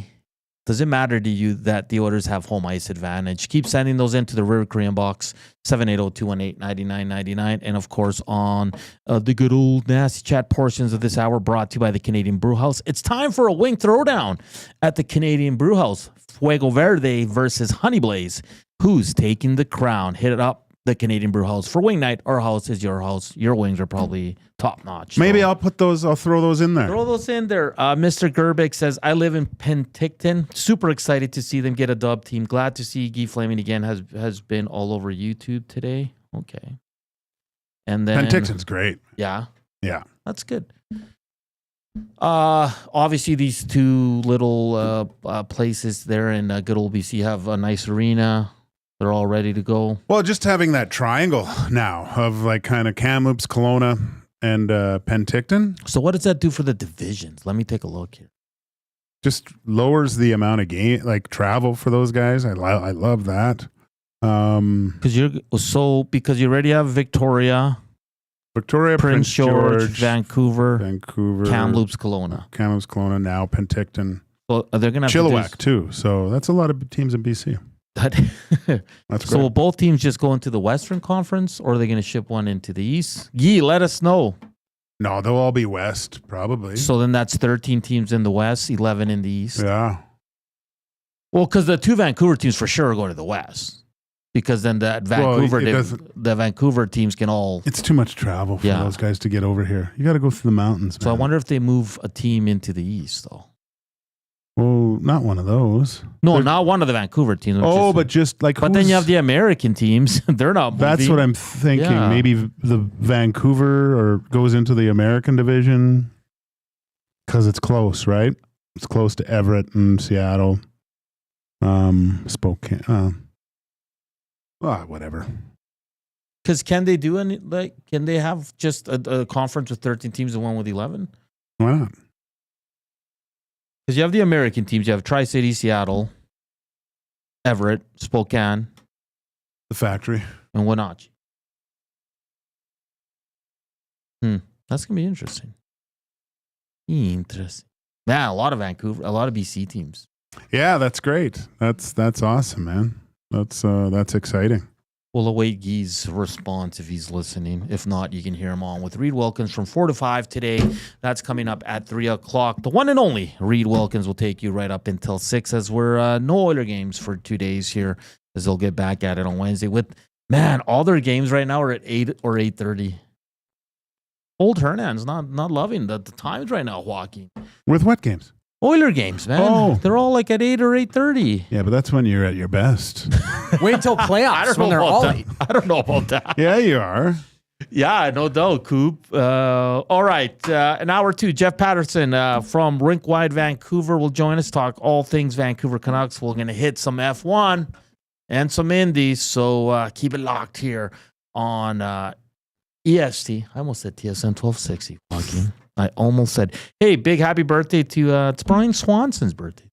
Does it matter to you that the Oilers have home ice advantage? Keep sending those into the River Korean box, 780-218-9999. And, of course, on the good old nasty chat portions of this hour brought to you by the Canadian Brewhouse. It's time for a wing throwdown at the Canadian Brewhouse. Fuego Verde versus Honey Blaze. Who's taking the crown? Hit it up, the Canadian Brewhouse. For wing night, our house is your house. Your wings are probably top-notch. Maybe I'll throw those in there. Throw those in there. Mr. Gerbic says, I live in Penticton. Super excited to see them get a dub team. Glad to see Guy Flaming again has been all over YouTube today. Okay. And then Penticton's great. Yeah. Yeah. That's good. Obviously these two little places there in good old BC have a nice arena. They're all ready to go. Well, just having that triangle now of like kind of Kamloops, Kelowna, and Penticton. So what does that do for the divisions? Let me take a look here. Just lowers the amount of travel for those guys. I love that. Because you already have Victoria, Prince George, Vancouver, Kamloops, Kelowna. Now Penticton. So they're gonna have Chilliwack too. So that's a lot of teams in BC. That's great. So will both teams just go into the Western Conference, or are they going to ship one into the East? Guy, let us know. No, they'll all be West, probably. So then that's 13 teams in the West, 11 in the East. Yeah. Well, because the two Vancouver teams for sure are going to the West. Because then the Vancouver teams can all... It's too much travel for those guys to get over here. You got to go through the mountains, man. So I wonder if they move a team into the East, though. Well, not one of those. No, not one of the Vancouver teams. But just like... But then you have the American teams. They're not moving. That's what I'm thinking. Yeah. Maybe the Vancouver or goes into the American division because it's close, right? It's close to Everett and Seattle. Spokane. Whatever. Because can they do any... Can they have just a conference with 13 teams and one with 11? Why not? Because you have the American teams. You have Tri-City, Seattle, Everett, Spokane. The Factory. And Wenatchee. That's going to be interesting. Interesting. Man, a lot of BC teams. Yeah, that's great. That's awesome, man. That's exciting. We'll await Guy's response if he's listening. If not, you can hear him on with Reed Wilkins from 4 to 5 today. That's coming up at 3 o'clock. The one and only Reed Wilkins will take you right up until 6 as we're no Oiler games for 2 days here as they'll get back at it on Wednesday. All their games right now are at 8 or 8:30. Old Hernan's not loving the times right now, Joaquin. With what games? Oiler games, man. Oh. They're all like at 8 or 8:30. Yeah, but that's when you're at your best. Wait till playoffs when they're all 8. I don't know about that. Yeah, you are. Yeah, no doubt, Coop. All right. An hour 2, Jeff Paterson from Rink Wide Vancouver will join us, talk all things Vancouver Canucks. We're going to hit some F1 and some Indies, so keep it locked here on EST. I almost said TSN 1260, Joaquin. I almost said, hey, big happy birthday to, it's Brian Swanson's birthday.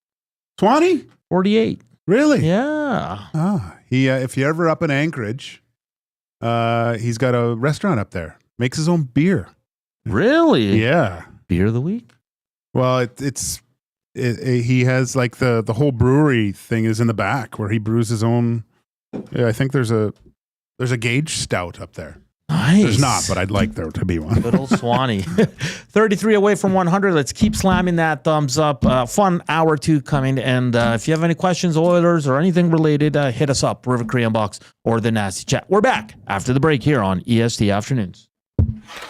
Swanee? 48. Really? Yeah. Ah, he. If you're ever up in Anchorage, he's got a restaurant up there. Makes his own beer. Really? Yeah. Beer of the week? Well, he has like the whole brewery thing is in the back where he brews his own. Yeah, I think there's a Gage stout up there. Nice. There's not, but I'd like there to be one. Good old Swanee. 33 away from 100. Let's keep slamming that thumbs up. Fun hour 2 coming. And if you have any questions, Oilers, or anything related, hit us up, River Korean Box or the Nasty Chat. We're back after the break here on EST Afternoons.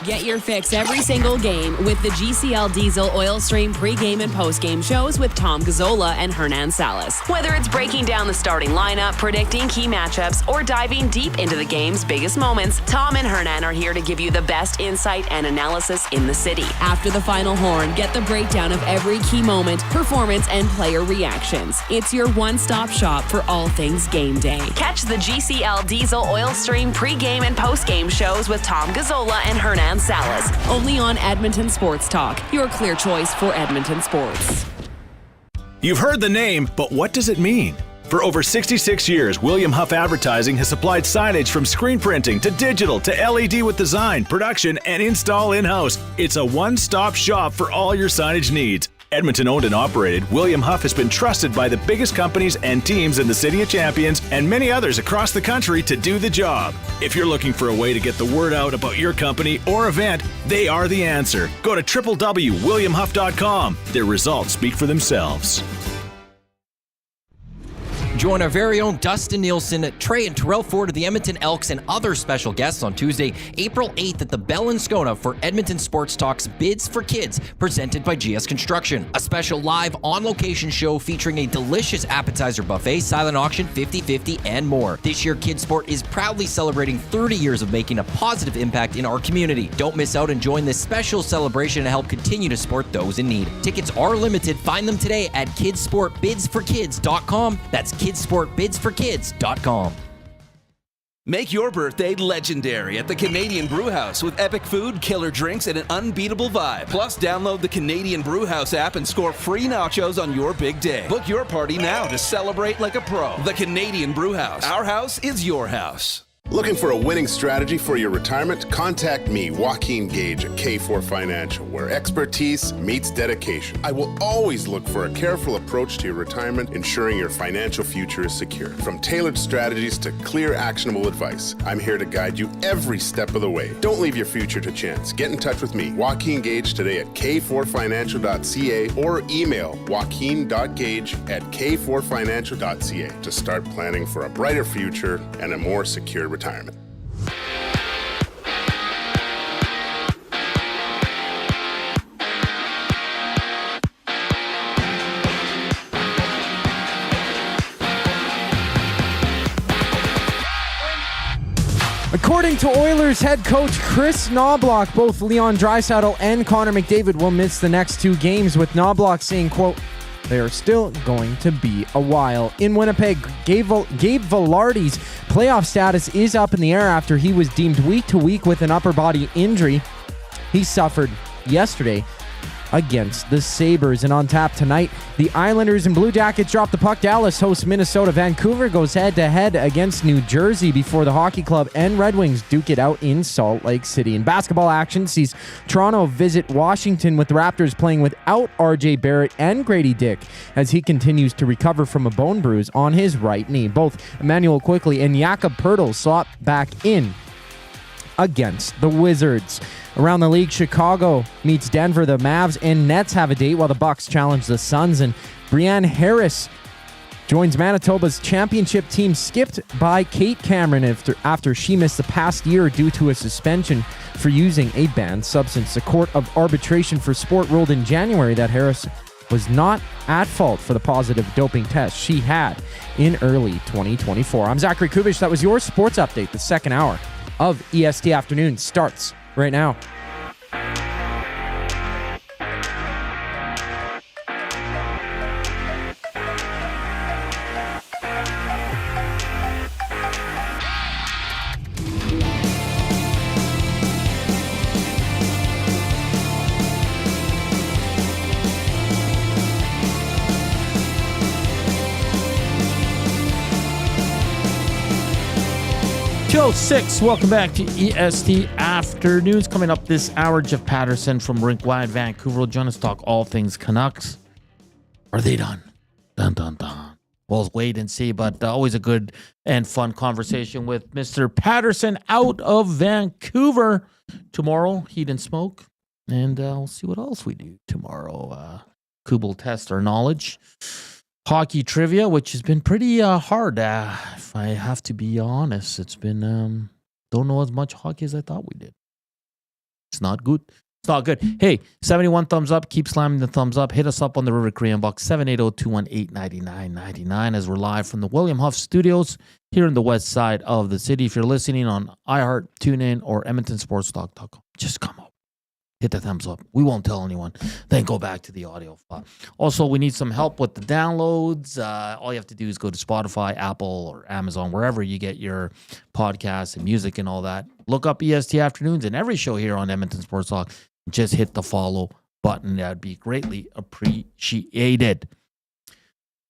Get your fix every single game with the GCL Diesel Oil Stream pregame and postgame shows with Tom Gazzola and Hernan Salas. Whether it's breaking down the starting lineup, predicting key matchups, or diving deep into the game's biggest moments, Tom and Hernan are here to give you the best insight and analysis in the city. After the final horn, get the breakdown of every key moment, performance, and player reactions. It's your one-stop shop for all things game day. Catch the GCL Diesel Oil Stream pregame and postgame shows with Tom Gazzola and Hernan Salas, only on Edmonton Sports Talk, your clear choice for Edmonton sports. You've heard the name, but what does it mean? For over 66 years, William Huff Advertising has supplied signage from screen printing to digital to LED with design, production, and install in-house. It's a one-stop shop for all your signage needs. Edmonton owned and operated, William Huff has been trusted by the biggest companies and teams in the City of Champions and many others across the country to do the job. If you're looking for a way to get the word out about your company or event, they are the answer. Go to www.williamhuff.com. Their results speak for themselves. Join our very own Dustin Nielsen, Trey and Terrell Ford of the Edmonton Elks, and other special guests on Tuesday, April 8th at the Bell in Scona for Edmonton Sports Talk's Bids for Kids, presented by GS Construction. A special live on-location show featuring a delicious appetizer buffet, silent auction, 50/50, and more. This year, Kids Sport is proudly celebrating 30 years of making a positive impact in our community. Don't miss out and join this special celebration to help continue to support those in need. Tickets are limited. Find them today at kidsportbidsforkids.com. That's kidsportbidsforkids.com. Make your birthday legendary at the Canadian Brewhouse with epic food, killer drinks, and an unbeatable vibe. Plus, download the Canadian Brewhouse app and score free nachos on your big day. Book your party now to celebrate like a pro. The Canadian Brewhouse. Our house is your house. Looking for a winning strategy for your retirement? Contact me, Joaquin Gage at K4 Financial, where expertise meets dedication. I will always look for a careful approach to your retirement, ensuring your financial future is secure. From tailored strategies to clear, actionable advice, I'm here to guide you every step of the way. Don't leave your future to chance. Get in touch with me, Joaquin Gage, today at k4financial.ca or email joaquin.gage@k4financial.ca to start planning for a brighter future and a more secure retirement. According to Oilers head coach Chris Knobloch, both Leon Draisaitl and Connor McDavid will miss the next 2 games, with Knobloch saying, quote, "They are still going to be a while." In Winnipeg, Gabe Vilardi's playoff status is up in the air after he was deemed week to week with an upper body injury he suffered yesterday against the Sabres. And on tap tonight, the Islanders and Blue Jackets drop the puck. Dallas hosts Minnesota. Vancouver goes head-to-head against New Jersey before the Hockey Club and Red Wings duke it out in Salt Lake City. And basketball action sees Toronto visit Washington, with the Raptors playing without RJ Barrett and Grady Dick as he continues to recover from a bone bruise on his right knee. Both Emmanuel Quickley and Jakob Poeltl slot back in against the Wizards. Around the league, Chicago meets Denver. The Mavs and Nets have a date, while the Bucks challenge the Suns. And Brianne Harris joins Manitoba's championship team, skipped by Kate Cameron after she missed the past year due to a suspension for using a banned substance. The Court of Arbitration for Sport ruled in January that Harris was not at fault for the positive doping test she had in early 2024. I'm Zachary Kubish. That was your sports update, the second hour of EST Afternoon starts right now. Show 6, welcome back to EST Afternoons. Coming up this hour, Jeff Paterson from Rink Wide Vancouver will join us to talk all things Canucks. Are they done? Dun, dun, dun. Well, wait and see, but always a good and fun conversation with Mr. Paterson out of Vancouver. Tomorrow, Heat and Smoke, and we'll see what else we do tomorrow. Kubel test our knowledge. Hockey trivia, which has been pretty hard, if I have to be honest. It's been, don't know as much hockey as I thought we did. It's not good. It's not good. Hey, 71 thumbs up. Keep slamming the thumbs up. Hit us up on the River Korean Box, 780-218-9999, as we're live from the William Huff Studios here in the west side of the city. If you're listening on iHeart, TuneIn, or EdmontonSportsTalk.com, just come up. Hit the thumbs up. We won't tell anyone. Then go back to the audio file. Also, we need some help with the downloads. All you have to do is go to Spotify, Apple, or Amazon, wherever you get your podcasts and music and all that. Look up EST Afternoons and every show here on Edmonton Sports Talk. Just hit the follow button. That would be greatly appreciated.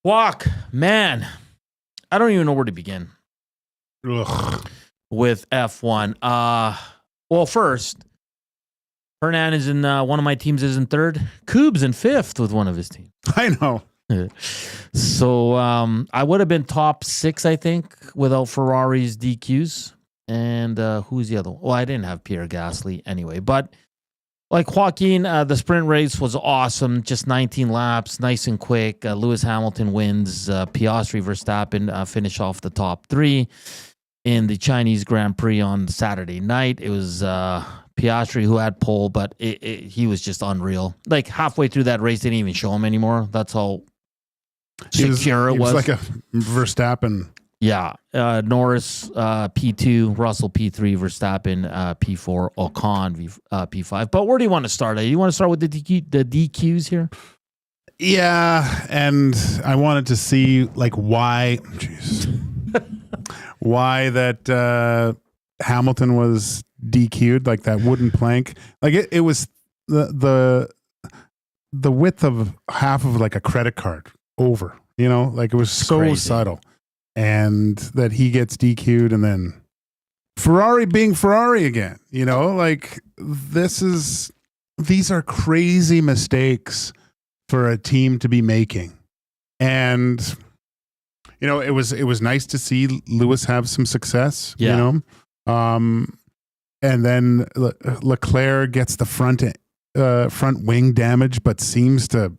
Walk, man. I don't even know where to begin. Ugh. With F1. Well, first, Hernan is in one of my teams is in third. Coob's in fifth with one of his teams. I know. So I would have been top 6, I think, without Ferrari's DQs. And who's the other one? Well, I didn't have Pierre Gasly anyway. But like Joaquin, the sprint race was awesome. Just 19 laps, nice and quick. Lewis Hamilton wins. Piastri, Verstappen finish off the top 3 in the Chinese Grand Prix on Saturday night. It was Piastri who had pole, but he was just unreal. Like halfway through that race, they didn't even show him anymore. That's how secure it was. It was like a Verstappen. Yeah. Norris P2, Russell P3, Verstappen P4, Ocon P5. But where do you want to start? You want to start with the DQs here? Yeah, and I wanted to see like why that Hamilton was DQ'd, like that wooden plank. Like it was the width of half of like a credit card over, you know, like it was so crazy. Subtle. And that he gets DQ'd, and then Ferrari being Ferrari again, you know, like these are crazy mistakes for a team to be making. And you know, it was nice to see Lewis have some success, you know. And then Leclerc gets the front wing damage, but seems to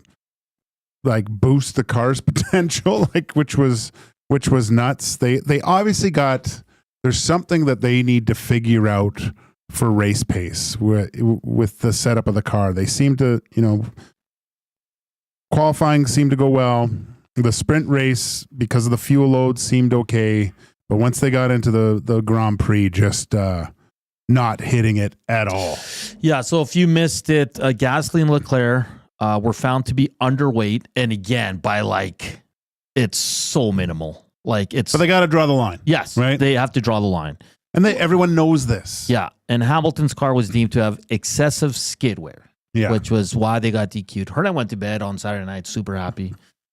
like boost the car's potential, like which was nuts. They obviously there's something that they need to figure out for race pace with the setup of the car. They seem to, you know, qualifying seemed to go well. The sprint race, because of the fuel load, seemed okay. But once they got into the Grand Prix, just not hitting it at all. Yeah, so if you missed it, Gasly and Leclerc were found to be underweight. And again, by like, it's so minimal. But they got to draw the line. Yes, right? They have to draw the line. And everyone knows this. Yeah, and Hamilton's car was deemed to have excessive skid wear. Yeah. Which was why they got DQ'd. Hernan went to bed on Saturday night, super happy.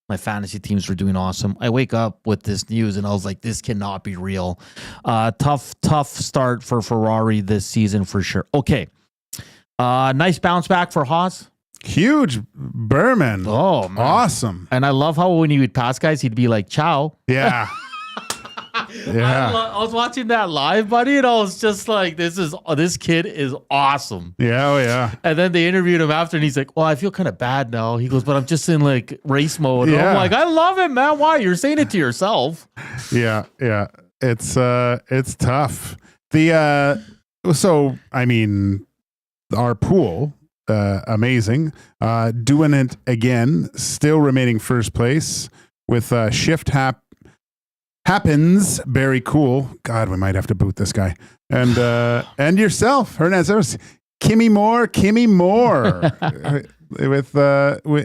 My fantasy teams were doing awesome. I wake up with this news and I was like, this cannot be real. Tough start for Ferrari this season for sure. Okay. Nice bounce back for Haas. Huge Berman. Oh, man. Awesome. And I love how when he would pass guys, he'd be like, ciao. Yeah. Yeah. I was watching that live, buddy, and I was just like, this kid is awesome. Yeah, oh yeah. And then they interviewed him after, and he's like, well, I feel kind of bad now. He goes, but I'm just in like race mode. Yeah. I'm like, I love it, man. Why? You're saying it to yourself. Yeah. It's tough. So I mean, our pool, amazing. Doing it again, still remaining first place with shift happens. Very cool. God, we might have to boot this guy. And yourself, Hernan Salas. Kimmy Moore with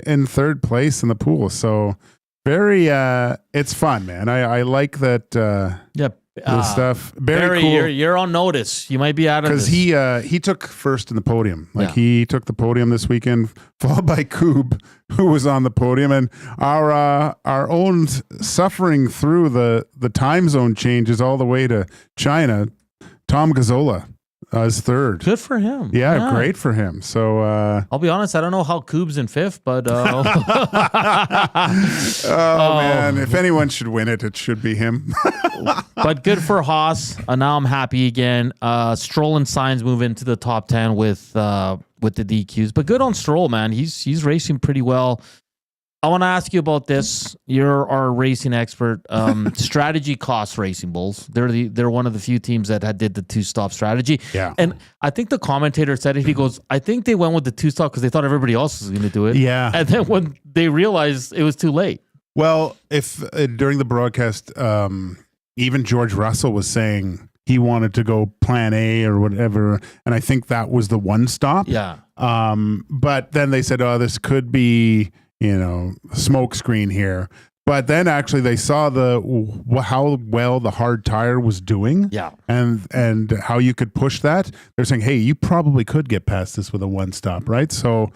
in third place in the pool. So very, it's fun, man. I like that. Yep. The stuff. Very Barry, cool. you're on notice. You might be out of this. Because he took first in the podium. He took the podium this weekend, followed by Koob, who was on the podium. And our own suffering through the time zone changes all the way to China, Tom Gazzola is third. Good for him. Yeah, great for him. So I'll be honest, I don't know how Koob's in fifth, but man, if anyone should win it, it should be him. But good for Haas. Now I'm happy again. Stroll and Sainz move into the top 10 with the DQs. But good on Stroll, man. He's racing pretty well. I want to ask you about this. You're our racing expert. Strategy costs Racing Bulls. They're one of the few teams that did the two-stop strategy. Yeah. And I think the commentator said it. He goes, I think they went with the two-stop because they thought everybody else was going to do it. Yeah. And then when they realized it was too late. Well, if during the broadcast, even George Russell was saying he wanted to go plan A or whatever, and I think that was the one stop. Yeah. But then they said, oh, this could be, smoke screen here. But then actually they saw how well the hard tire was doing. Yeah. And how you could push that. They're saying, hey, you probably could get past this with a one stop, right? So,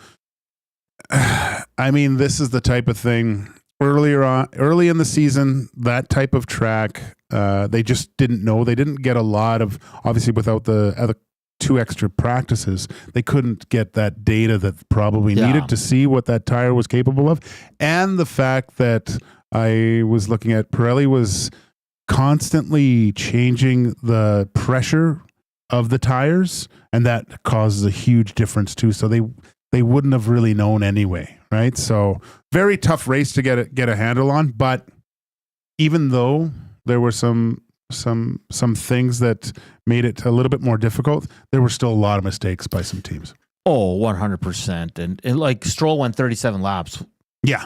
I mean, this is the type of thing early in the season, that type of track, they just didn't know. They didn't get a lot of, obviously without the other 2 extra practices, they couldn't get that data that probably needed to see what that tire was capable of. And the fact that I was looking at, Pirelli was constantly changing the pressure of the tires, and that causes a huge difference too. So they wouldn't have really known anyway, right? So very tough race to get a handle on. But even though there were some things that made it a little bit more difficult, there were still a lot of mistakes by some teams. Oh, 100%. And like Stroll went 37 laps. Yeah.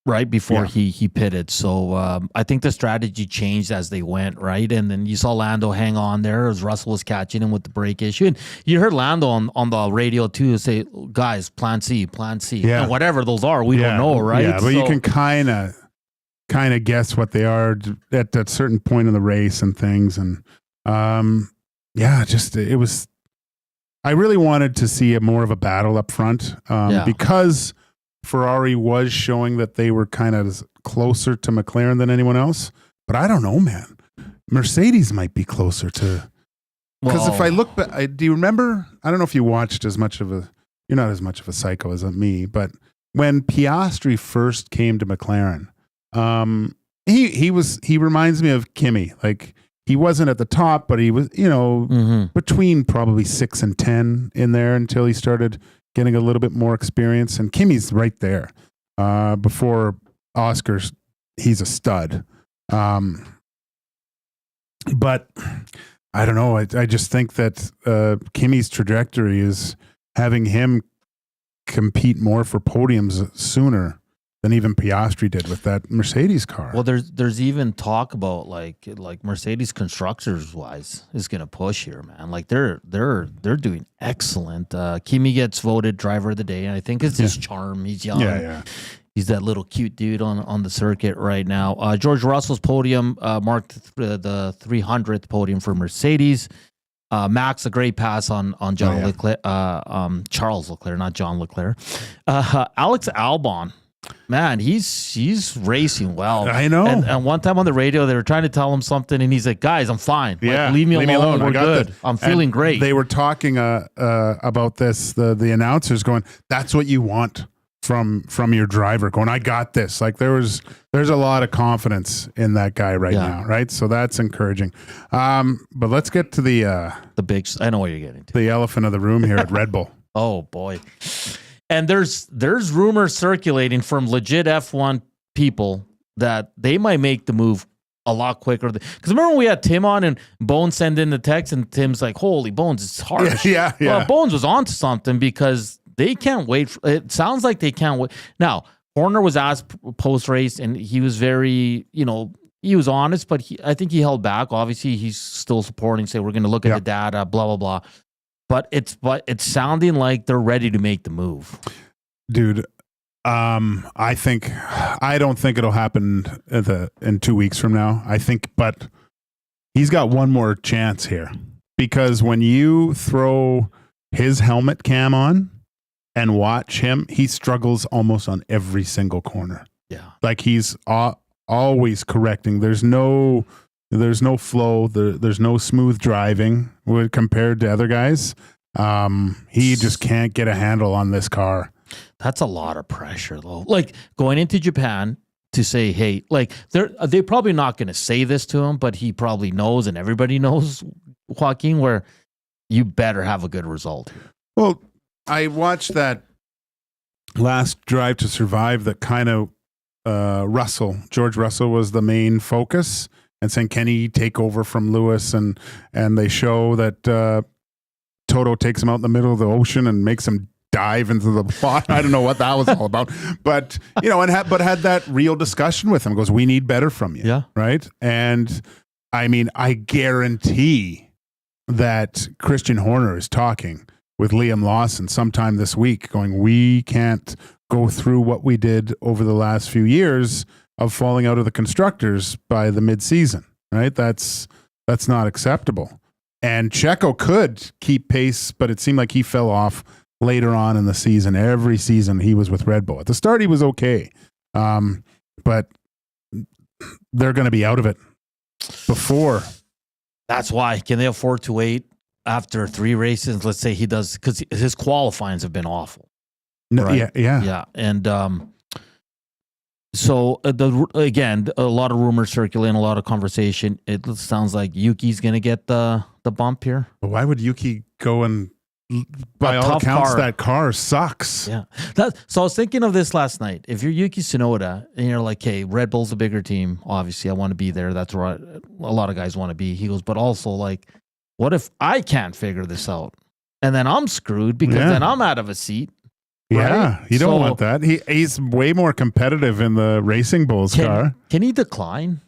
Right before he pitted. So I think the strategy changed as they went, right? And then you saw Lando hang on there as Russell was catching him with the brake issue. And you heard Lando on the radio too say, guys, plan C. Yeah. And whatever those are, we don't know, right? Yeah, but you can kind of guess what they are at that certain point in the race and things. And it was, I really wanted to see more of a battle up front because Ferrari was showing that they were kind of closer to McLaren than anyone else. But I don't know, man. Mercedes might be closer to, because if I look back, do you remember? I don't know if you watched you're not as much of a psycho as me, but when Piastri first came to McLaren, he reminds me of Kimi. Like, he wasn't at the top, but he was, between probably 6 and 10 in there until he started getting a little bit more experience. And Kimi's right there. Before Oscar's, he's a stud. But I don't know. I just think that Kimi's trajectory is having him compete more for podiums sooner than even Piastri did with that Mercedes car. Well, there's even talk about like Mercedes constructors wise is going to push here, man. Like they're doing excellent. Kimi gets voted driver of the day, and I think it's his charm. He's young. Yeah. He's that little cute dude on the circuit right now. George Russell's podium marked the 300th podium for Mercedes. Max, a great pass on Leclerc, Charles Leclerc, not John Leclerc. Alex Albon. Man, he's racing well. I know. And one time on the radio, they were trying to tell him something, and he's like, "Guys, I'm fine. Leave me alone. We're good. I'm feeling great." They were talking about this. The announcers going, "That's what you want from your driver." Going, "I got this." Like there's a lot of confidence in that guy right now, right? So that's encouraging. But let's get to the big. I know what you're getting to. The elephant of the room here at Red Bull. Oh boy. And there's rumors circulating from legit F1 people that they might make the move a lot quicker. Because remember when we had Tim on and Bones sent in the text and Tim's like, holy Bones, it's harsh. Yeah. Well, Bones was onto something because they can't wait. It sounds like they can't wait. Now, Horner was asked post-race and he was very, he was honest, but I think he held back. Obviously, he's still supporting, say, we're going to look at the data, blah, blah, blah. But it's sounding like they're ready to make the move. Dude, I don't think it'll happen in 2 weeks from now. But he's got one more chance here, because when you throw his helmet cam on and watch him, he struggles almost on every single corner. Yeah. Like he's always correcting. There's no flow. There's no smooth driving compared to other guys. He just can't get a handle on this car. That's a lot of pressure, though. Like going into Japan to say, hey, like they're probably not going to say this to him, but he probably knows, and everybody knows, Joaquin, where you better have a good result. Well, I watched that last Drive to Survive that kind of George Russell was the main focus, and saying, can he take over from Lewis? And they show that Toto takes him out in the middle of the ocean and makes him dive into the pot. I don't know what that was all about, but had that real discussion with him. Goes, we need better from you. Yeah. Right. And I mean, I guarantee that Christian Horner is talking with Liam Lawson sometime this week going, we can't go through what we did over the last few years of falling out of the constructors by the midseason. Right. That's not acceptable. And Checo could keep pace, but it seemed like he fell off later on in the season. Every season he was with Red Bull. At the start, he was okay. But they're going to be out of it before. That's why. Can they afford to wait after 3 races? Let's say he does, because his qualifyings have been awful. No, right? Yeah. And so, again, a lot of rumors circulating, a lot of conversation. It sounds like Yuki's going to get the bump here. But why would Yuki go and... By all accounts, that car sucks. Yeah. So I was thinking of this last night. If you're Yuki Tsunoda and you're like, hey, Red Bull's a bigger team. Obviously, I want to be there. That's where a lot of guys want to be. He goes, but also, like, what if I can't figure this out? And then I'm screwed because then I'm out of a seat. Yeah, right? you don't want that. He's way more competitive in the Racing Bulls car. Can he decline?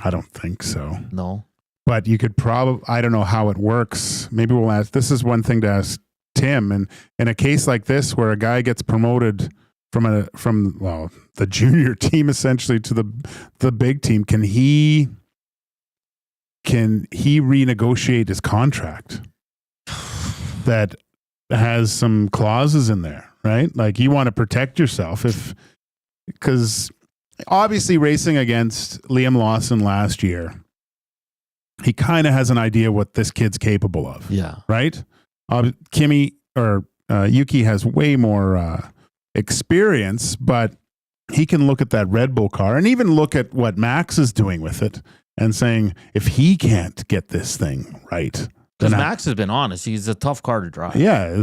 I don't think so. No. But you could probably, I don't know how it works. Maybe we'll ask, this is one thing to ask Tim. And in a case like this, where a guy gets promoted from the junior team essentially to the big team, can he renegotiate his contract that has some clauses in there, right? Like you want to protect yourself because obviously racing against Liam Lawson last year, he kind of has an idea what this kid's capable of. Yeah. Right? Yuki has way more experience, but he can look at that Red Bull car and even look at what Max is doing with it and saying, if he can't get this thing right. Because Max has been honest. He's a tough car to drive. Yeah.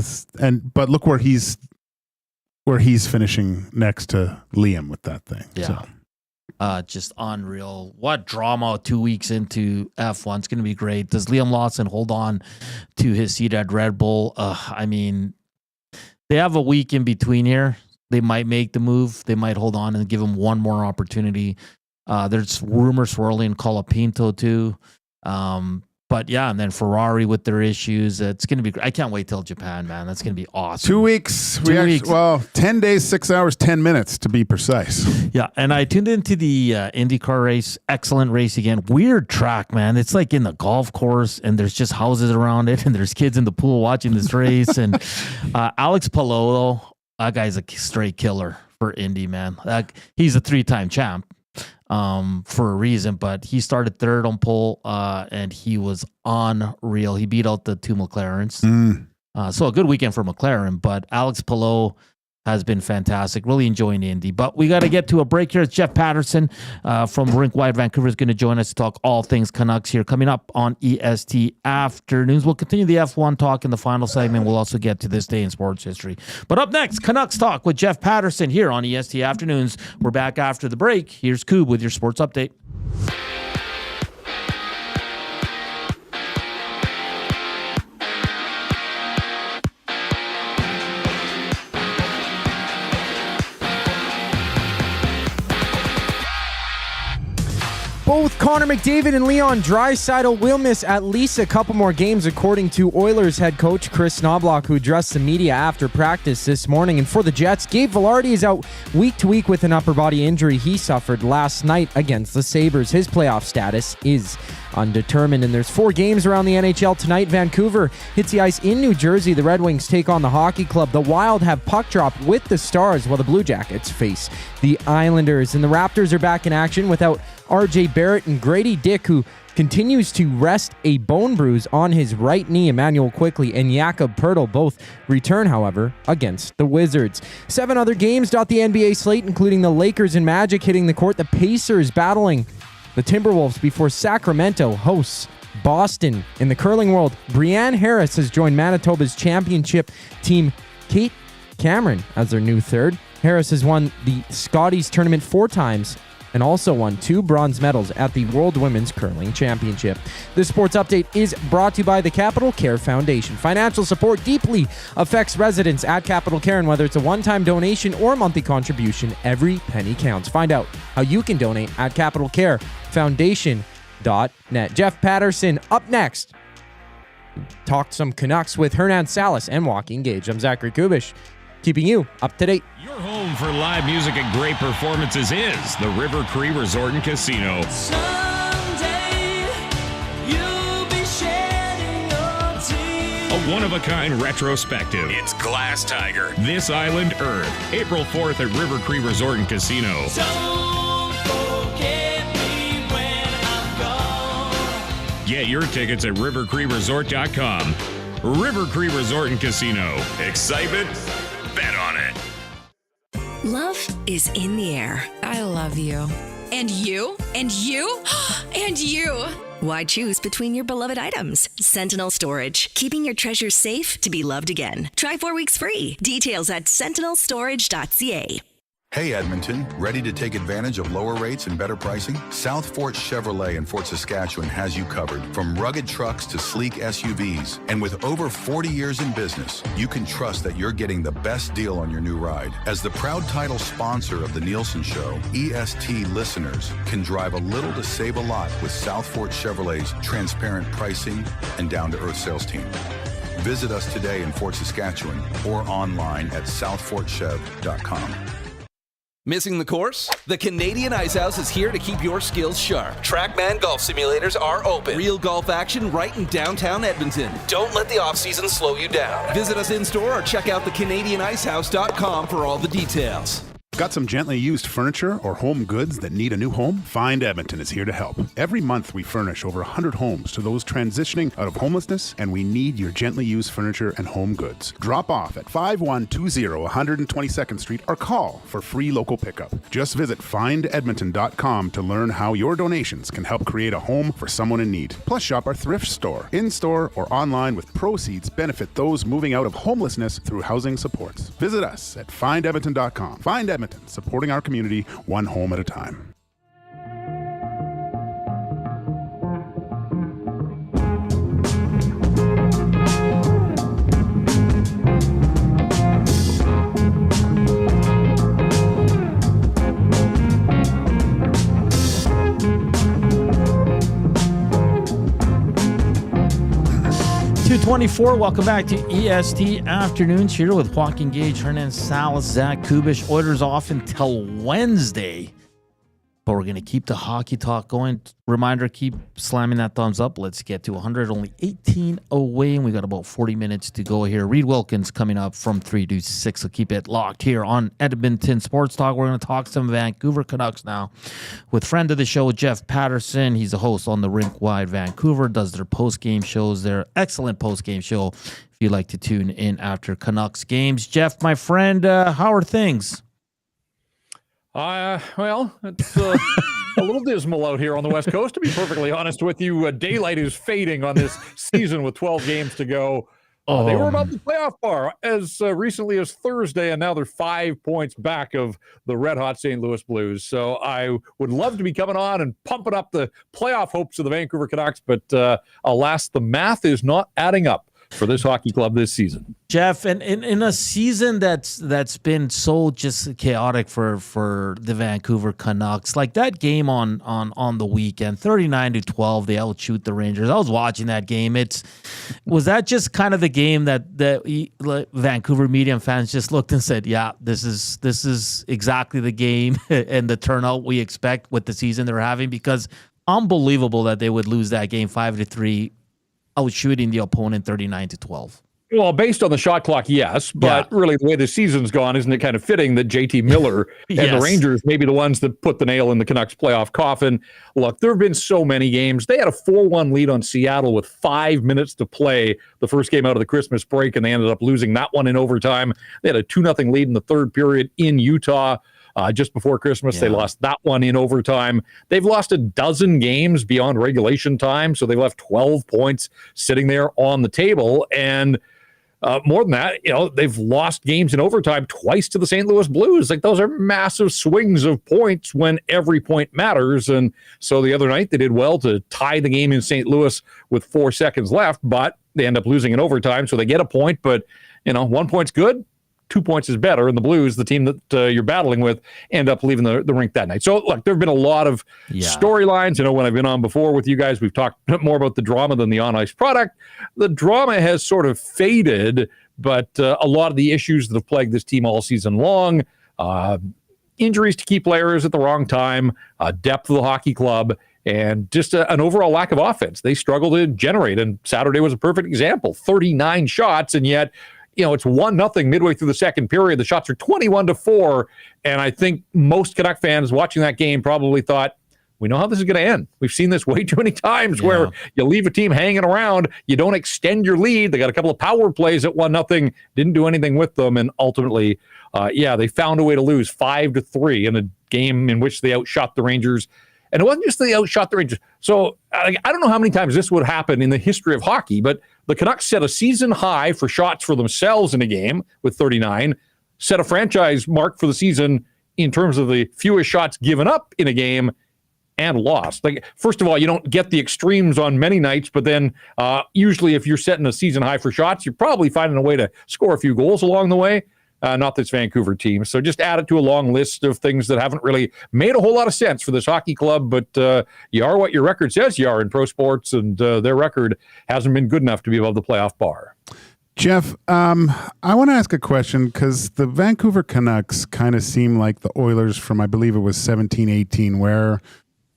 But look where he's finishing next to Liam with that thing. Yeah. So. Just unreal. What drama 2 weeks into F1. It's going to be great. Does Liam Lawson hold on to his seat at Red Bull? I mean, they have a week in between here. They might make the move. They might hold on and give him one more opportunity. There's rumors swirling Colapinto too. But yeah, and then Ferrari with their issues. It's going to be, I can't wait till Japan, man. That's going to be awesome. 2 weeks. 2 weeks. 10 days, 6 hours, 10 minutes to be precise. Yeah. And I tuned into the IndyCar race. Excellent race again. Weird track, man. It's like in the golf course and there's just houses around it and there's kids in the pool watching this race. And Alex Palou, that guy's a straight killer for Indy, man. He's a 3-time champ. For a reason, but he started third on pole, and he was unreal. He beat out the 2 McLarens. So a good weekend for McLaren, but Alex Palou has been fantastic. Really enjoying Indy. But we got to get to a break here. It's Jeff Paterson from Rink Wide Vancouver is going to join us to talk all things Canucks here. Coming up on EST Afternoons. We'll continue the F1 talk in the final segment. We'll also get to this day in sports history. But up next, Canucks talk with Jeff Paterson here on EST Afternoons. We're back after the break. Here's Coob with your sports update. Both Connor McDavid and Leon Draisaitl will miss at least a couple more games, according to Oilers head coach Chris Knobloch, who addressed the media after practice this morning. And for the Jets, Gabe Vilardi is out week to week with an upper body injury he suffered last night against the Sabres. His playoff status is undetermined, and there's 4 games around the NHL tonight. Vancouver hits the ice in New Jersey. The Red Wings take on the Hockey Club. The Wild have puck drop with the Stars, while the Blue Jackets face the Islanders. And the Raptors are back in action without R.J. Barrett and Grady Dick, who continues to rest a bone bruise on his right knee. Emmanuel Quickley and Jakob Poeltl both return, however, against the Wizards. 7 other games dot the NBA slate, including the Lakers and Magic hitting the court. The Pacers battling the Timberwolves before Sacramento hosts Boston. In the curling world, Brianne Harris has joined Manitoba's championship team, Kate Cameron, as their new third. Harris has won the Scotties tournament 4 times and also won 2 bronze medals at the World Women's Curling Championship. This sports update is brought to you by the Capital Care Foundation. Financial support deeply affects residents at Capital Care, and whether it's a one-time donation or monthly contribution, every penny counts. Find out how you can donate at capitalcarefoundation.net. Jeff Paterson up next. Talked some Canucks with Hernan, Salas, and Joaquin Gage. I'm Zachary Kubish, keeping you up to date. Your home for live music and great performances is the River Cree Resort and Casino. Someday you'll be shedding your tears. A one-of-a-kind retrospective. It's Glass Tiger, This Island Earth, April 4th at River Cree Resort and Casino. Don't forget me when I'm gone. Get your tickets at rivercreeresort.com. River Cree Resort and Casino. Excitement? Bet on it. Love is in the air. I love you. And you? And you? And you! Why choose between your beloved items? Sentinel Storage, keeping your treasures safe to be loved again. Try 4 weeks free. Details at sentinelstorage.ca. Hey Edmonton, ready to take advantage of lower rates and better pricing? South Fort Chevrolet in Fort Saskatchewan has you covered. From rugged trucks to sleek SUVs. And with over 40 years in business, you can trust that you're getting the best deal on your new ride. As the proud title sponsor of the Nielsen Show, EST listeners can drive a little to save a lot with South Fort Chevrolet's transparent pricing and down-to-earth sales team. Visit us today in Fort Saskatchewan or online at southfortchev.com. Missing the course? The Canadian Ice House is here to keep your skills sharp. Trackman golf simulators are open. Real golf action right in downtown Edmonton. Don't let the off-season slow you down. Visit us in-store or check out thecanadianicehouse.com for all the details. Got some gently used furniture or home goods that need a new home? Find Edmonton is here to help. Every month we furnish over 100 homes to those transitioning out of homelessness, and we need your gently used furniture and home goods. Drop off at 5120 122nd Street or call for free local pickup. Just visit findedmonton.com to learn how your donations can help create a home for someone in need. Plus shop our thrift store, in-store or online, with proceeds benefit those moving out of homelessness through housing supports. Visit us at findedmonton.com. Find Edmonton, supporting our community one home at a time. .224, welcome back to EST Afternoons here with Joaquin Gage, Hernan, Salas, Zach Kubish. Oilers off until Wednesday, but we're going to keep the hockey talk going. Reminder, keep slamming that thumbs up. Let's get to 100, only 18 away, and we got about 40 minutes to go here. Reed Wilkins coming up from 3 to 6, so keep it locked here on Edmonton Sports Talk. We're going to talk some Vancouver Canucks now with friend of the show, Jeff Paterson. He's a host on the Rink Wide Vancouver, does their post-game shows, their excellent post-game show, if you'd like to tune in after Canucks games. Jeff, my friend, how are things? Well, it's a little dismal out here on the West Coast, to be perfectly honest with you. Daylight is fading on this season with 12 games to go. They were about the playoff bar as recently as Thursday, and now they're 5 points back of the red-hot St. Louis Blues. So I would love to be coming on and pumping up the playoff hopes of the Vancouver Canucks, but alas, the math is not adding up for this hockey club this season. Jeff, and in a season that's been so just chaotic for the Vancouver Canucks, like that game on the weekend, 39-12, they outshoot the Rangers. I was watching that game. Was that just kind of the game that Vancouver media and fans just looked and said, yeah, this is exactly the game and the turnout we expect with the season they're having? Because unbelievable that they would lose that game 5-3, outshooting the opponent 39-12. Well, based on the shot clock, yes, but really the way the season's gone, isn't it kind of fitting that JT Miller and the Rangers may be the ones that put the nail in the Canucks playoff coffin? Look, there have been so many games. They had a 4-1 lead on Seattle with 5 minutes to play the first game out of the Christmas break, and they ended up losing that one in overtime. They had a 2-0 lead in the third period in Utah. Just before Christmas, they lost that one in overtime. They've lost a dozen games beyond regulation time, so they've left 12 points sitting there on the table. And more than that, they've lost games in overtime twice to the St. Louis Blues. Like, those are massive swings of points when every point matters. And so the other night they did well to tie the game in St. Louis with 4 seconds left, but they end up losing in overtime. So they get a point, but 1 point's good. 2 points is better, and the Blues, the team that you're battling with, end up leaving the rink that night. So, look, there have been a lot of storylines. When I've been on before with you guys, we've talked more about the drama than the on-ice product. The drama has sort of faded, but a lot of the issues that have plagued this team all season long, injuries to key players at the wrong time, depth of the hockey club, and just an overall lack of offense. They struggle to generate, and Saturday was a perfect example. 39 shots, and yet it's 1-0 midway through the second period. The shots are 21-4. And I think most Canuck fans watching that game probably thought, we know how this is going to end. We've seen this way too many times where you leave a team hanging around. You don't extend your lead. They got a couple of power plays at 1-0, didn't do anything with them. And ultimately, they found a way to lose 5-3 in a game in which they outshot the Rangers. And it wasn't just they outshot the Rangers. So I don't know how many times this would happen in the history of hockey, but the Canucks set a season high for shots for themselves in a game with 39, set a franchise mark for the season in terms of the fewest shots given up in a game, and lost. Like, first of all, you don't get the extremes on many nights, but then usually if you're setting a season high for shots, you're probably finding a way to score a few goals along the way. Not this Vancouver team. So just add it to a long list of things that haven't really made a whole lot of sense for this hockey club, but you are what your record says you are in pro sports, and their record hasn't been good enough to be above the playoff bar. Jeff, I want to ask a question because the Vancouver Canucks kind of seem like the Oilers from, I believe it was 17-18, where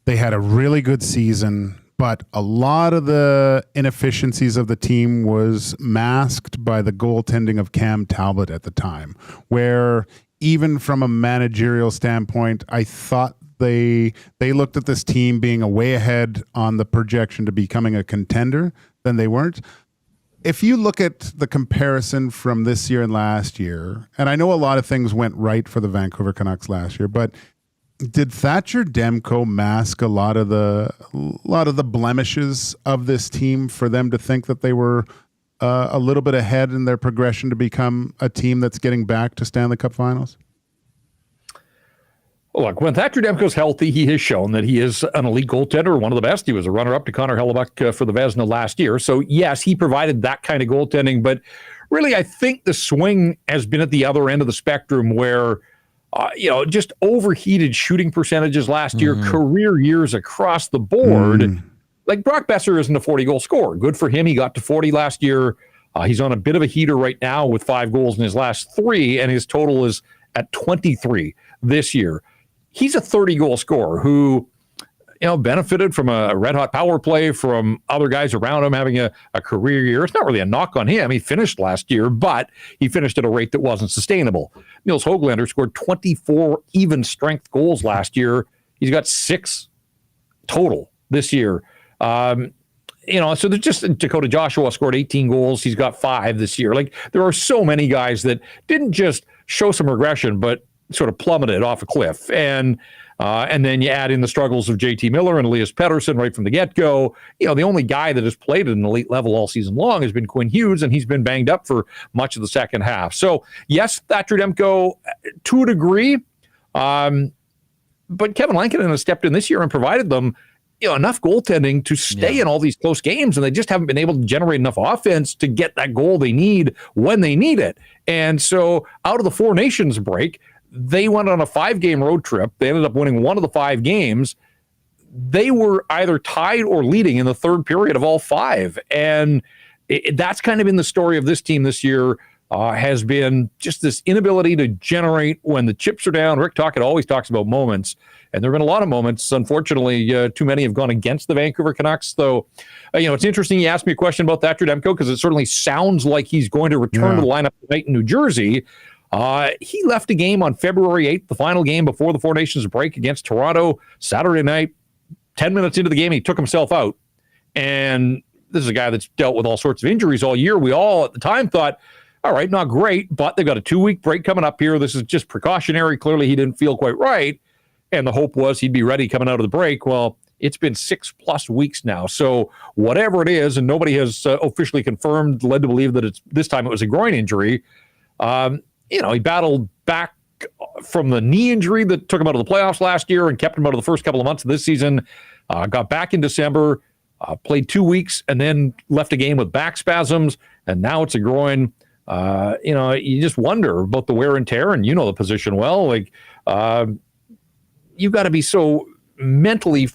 they had a really good season, but a lot of the inefficiencies of the team was masked by the goaltending of Cam Talbot at the time, where even from a managerial standpoint, I thought they looked at this team being a way ahead on the projection to becoming a contender than they weren't. If you look at the comparison from this year and last year, and I know a lot of things went right for the Vancouver Canucks last year, but did Thatcher Demko mask a lot of the blemishes of this team for them to think that they were a little bit ahead in their progression to become a team that's getting back to Stanley Cup Finals? Look, when Thatcher Demko's healthy, he has shown that he is an elite goaltender, one of the best. He was a runner-up to Connor Hellebuck for the Vezina last year. So, yes, he provided that kind of goaltending. But really, I think the swing has been at the other end of the spectrum where just overheated shooting percentages last year, career years across the board. Like, Brock Besser isn't a 40-goal scorer. Good for him. He got to 40 last year. He's on a bit of a heater right now with 5 goals in his last 3, and his total is at 23 this year. He's a 30-goal scorer who, benefited from a red-hot power play from other guys around him having a career year. It's not really a knock on him. He finished last year, but he finished at a rate that wasn't sustainable. Nils Höglander scored 24 even-strength goals last year. He's got 6 total this year. So there's just Dakota Joshua scored 18 goals. He's got 5 this year. Like, there are so many guys that didn't just show some regression, but sort of plummeted off a cliff. And then you add in the struggles of JT Miller and Elias Pettersson right from the get-go. The only guy that has played at an elite level all season long has been Quinn Hughes, and he's been banged up for much of the second half. So, yes, Thatcher Demko to a degree, but Kevin Lankinen has stepped in this year and provided them enough goaltending to stay in all these close games, and they just haven't been able to generate enough offense to get that goal they need when they need it. And so out of the Four Nations break, they went on a 5-game road trip. They ended up winning one of the 5 games. They were either tied or leading in the third period of all 5. And that's kind of been the story of this team this year, has been just this inability to generate when the chips are down. Rick Tocchet always talks about moments, and there have been a lot of moments. Unfortunately, too many have gone against the Vancouver Canucks. Though, it's interesting you asked me a question about Thatcher Demko, because it certainly sounds like he's going to return to the lineup tonight in New Jersey. He left a game on February 8th, the final game before the Four Nations break against Toronto, Saturday night. 10 minutes into the game, he took himself out. And this is a guy that's dealt with all sorts of injuries all year. We all at the time thought, all right, not great, but they've got a 2-week break coming up here. This is just precautionary. Clearly, he didn't feel quite right. And the hope was he'd be ready coming out of the break. Well, it's been 6+ weeks now. So whatever it is, and nobody has officially confirmed, led to believe that this time it was a groin injury. He battled back from the knee injury that took him out of the playoffs last year and kept him out of the first couple of months of this season. Got back in December, played 2 weeks, and then left a game with back spasms. And now it's a groin. You just wonder about the wear and tear, and the position well. You've got to be so mentally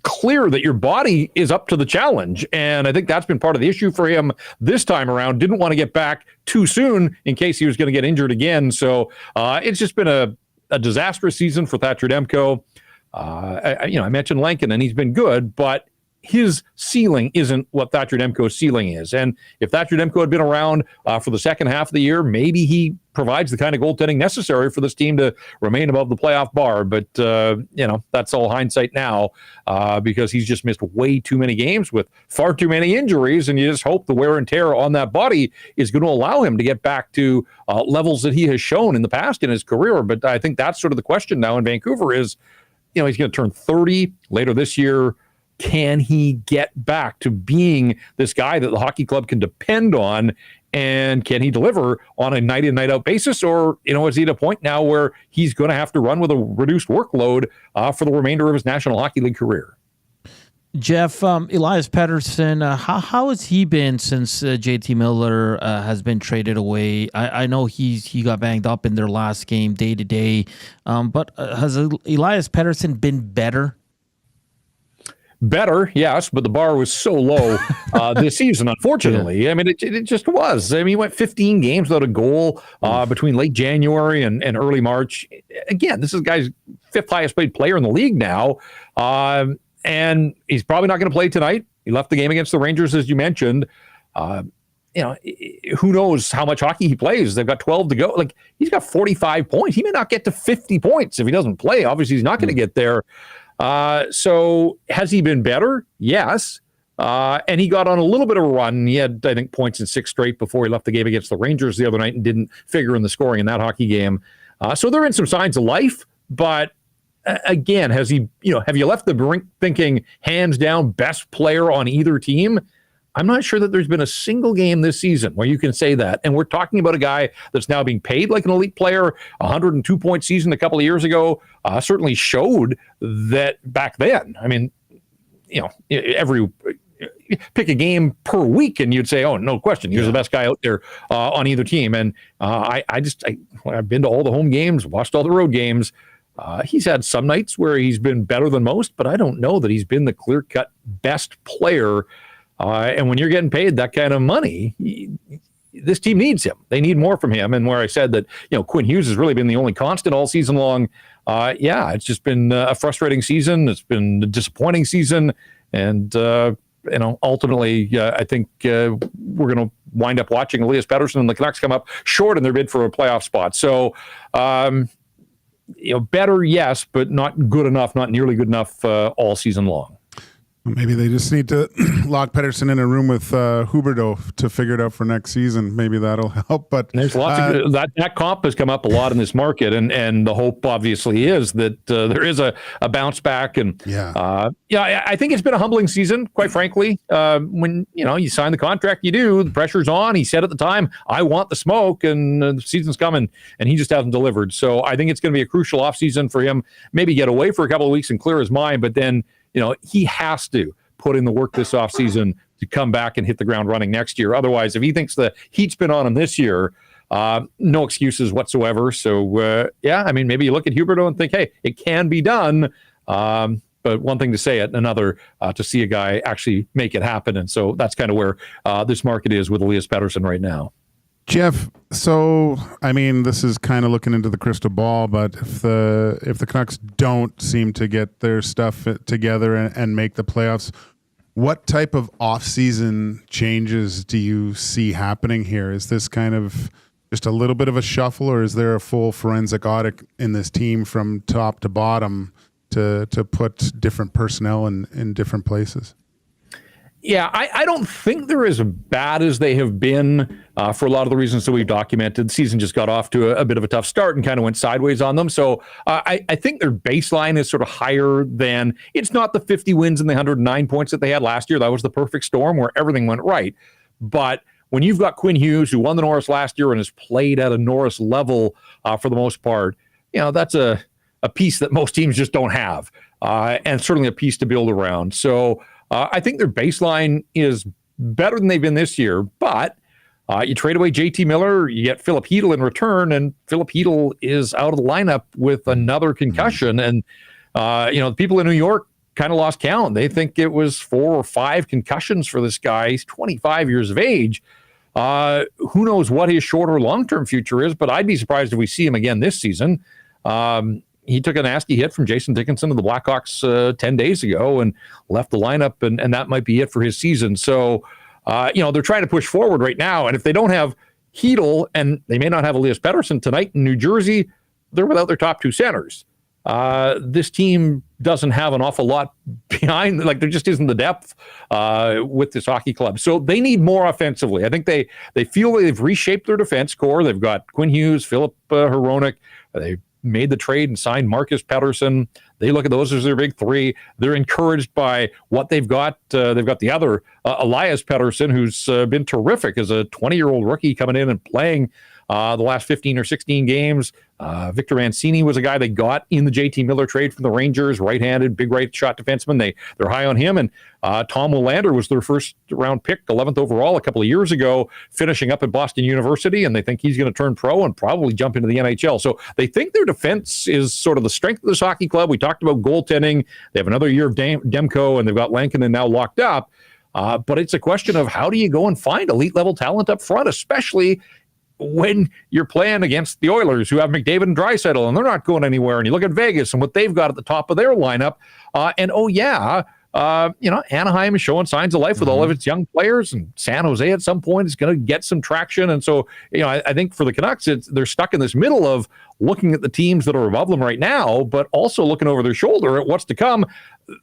clear that your body is up to the challenge. And I think that's been part of the issue for him this time around. Didn't want to get back too soon in case he was going to get injured again. So it's just been a disastrous season for Thatcher Demko. I mentioned Lankin, and he's been good, but his ceiling isn't what Thatcher Demko's ceiling is. And if Thatcher Demko had been around for the second half of the year, maybe he provides the kind of goaltending necessary for this team to remain above the playoff bar. But, that's all hindsight now because he's just missed way too many games with far too many injuries. And you just hope the wear and tear on that body is going to allow him to get back to levels that he has shown in the past in his career. But I think that's sort of the question now in Vancouver is, he's going to turn 30 later this year. Can he get back to being this guy that the hockey club can depend on? And can he deliver on a night in, night out basis? Or, is he at a point now where he's going to have to run with a reduced workload for the remainder of his National Hockey League career? Jeff, Elias Pettersson, how has he been since JT Miller has been traded away? I know he got banged up in their last game day to day, but has Elias Pettersson been better? Better, yes, but the bar was so low this season, unfortunately. I mean, it just was. I mean, he went 15 games without a goal between late January and early March. Again, this is a guy's 5th highest paid player in the league now, and he's probably not going to play tonight. He left the game against the Rangers, as you mentioned. Who knows how much hockey he plays? They've got 12 to go. He's got 45 points. He may not get to 50 points if he doesn't play. Obviously, he's not going to get there. So has he been better? Yes. And he got on a little bit of a run. He had, I think, points in 6 straight before he left the game against the Rangers the other night and didn't figure in the scoring in that hockey game. So there have been some signs of life, but again, have you left the rink thinking hands down best player on either team? I'm not sure that there's been a single game this season where you can say that. And we're talking about a guy that's now being paid like an elite player. 102-point season a couple of years ago certainly showed that back then. I mean, pick a game per week and you'd say, oh, no question, he's the best guy out there on either team. And I've been to all the home games, watched all the road games. He's had some nights where he's been better than most, but I don't know that he's been the clear-cut best player. And when you're getting paid that kind of money, this team needs him. They need more from him. And where I said that, Quinn Hughes has really been the only constant all season long. It's just been a frustrating season. It's been a disappointing season. And, ultimately, I think we're going to wind up watching Elias Pettersson and the Canucks come up short in their bid for a playoff spot. So, better, yes, but not good enough, not nearly good enough all season long. Maybe they just need to lock Pettersson in a room with Huberdeau to figure it out for next season. Maybe that'll help. But there's lots of that comp has come up a lot in this market, and the hope obviously is that there is a bounce back. And I think it's been a humbling season, quite frankly. When you sign the contract, you do, the pressure's on. He said at the time, "I want the smoke," and the season's coming, and he just hasn't delivered. So I think it's going to be a crucial offseason for him. Maybe get away for a couple of weeks and clear his mind, but then he has to put in the work this offseason to come back and hit the ground running next year. Otherwise, if he thinks the heat's been on him this year, no excuses whatsoever. So, maybe you look at Huberdeau and think, hey, it can be done. But one thing to say it, another to see a guy actually make it happen. And so that's kind of where this market is with Elias Pettersson right now. Jeff, so this is kind of looking into the crystal ball, but if the Canucks don't seem to get their stuff together and make the playoffs, what type of off-season changes do you see happening here? Is this kind of just a little bit of a shuffle, or is there a full forensic audit in this team from top to bottom to put different personnel in different places? Yeah, I don't think they're as bad as they have been for a lot of the reasons that we've documented. The season just got off to a bit of a tough start and kind of went sideways on them. So I think their baseline is sort of higher than, it's not the 50 wins and the 109 points that they had last year. That was the perfect storm where everything went right. But when you've got Quinn Hughes, who won the Norris last year and has played at a Norris level for the most part, that's a piece that most teams just don't have, and certainly a piece to build around. So I think their baseline is better than they've been this year, but you trade away JT Miller, you get Philip Hedl in return, and Philip Hedl is out of the lineup with another concussion. And, the people in New York kind of lost count. They think it was 4 or 5 concussions for this guy. He's 25 years of age. Who knows what his short or long-term future is, but I'd be surprised if we see him again this season. He took a nasty hit from Jason Dickinson of the Blackhawks 10 days ago and left the lineup, and that might be it for his season. So, they're trying to push forward right now, and if they don't have Hedl, and they may not have Elias Pettersson tonight in New Jersey, they're without their top 2 centers. This team doesn't have an awful lot behind, there just isn't the depth with this hockey club. So they need more offensively. I think they feel they've reshaped their defense core. They've got Quinn Hughes, Philip Heronic. They made the trade and signed Marcus Pettersson. They look at those as their big 3. They're encouraged by what they've got. They've got the other, Elias Pettersson, who's been terrific as a 20-year-old rookie coming in and playing the last 15 or 16 games. Victor Mancini was a guy they got in the JT Miller trade from the Rangers, right-handed, big right shot defenseman. They're high on him. And Tom Willander was their first-round pick, 11th overall a couple of years ago, finishing up at Boston University, and they think he's going to turn pro and probably jump into the NHL. So they think their defense is sort of the strength of this hockey club. We talked about goaltending. They have another year of Demko, and they've got Lankinen now locked up. But it's a question of how do you go and find elite-level talent up front, especially when you're playing against the Oilers, who have McDavid and Draisaitl, and they're not going anywhere. And you look at Vegas and what they've got at the top of their lineup. Anaheim is showing signs of life with all of its young players, and San Jose at some point is going to get some traction. And so, I think for the Canucks, they're stuck in this middle of looking at the teams that are above them right now, but also looking over their shoulder at what's to come.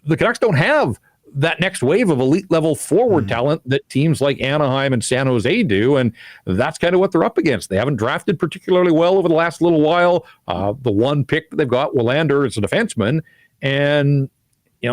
The Canucks don't have that next wave of elite level forward talent that teams like Anaheim and San Jose do. And that's kind of what they're up against. They haven't drafted particularly well over the last little while. The one pick that they've got, Willander, is a defenseman. And,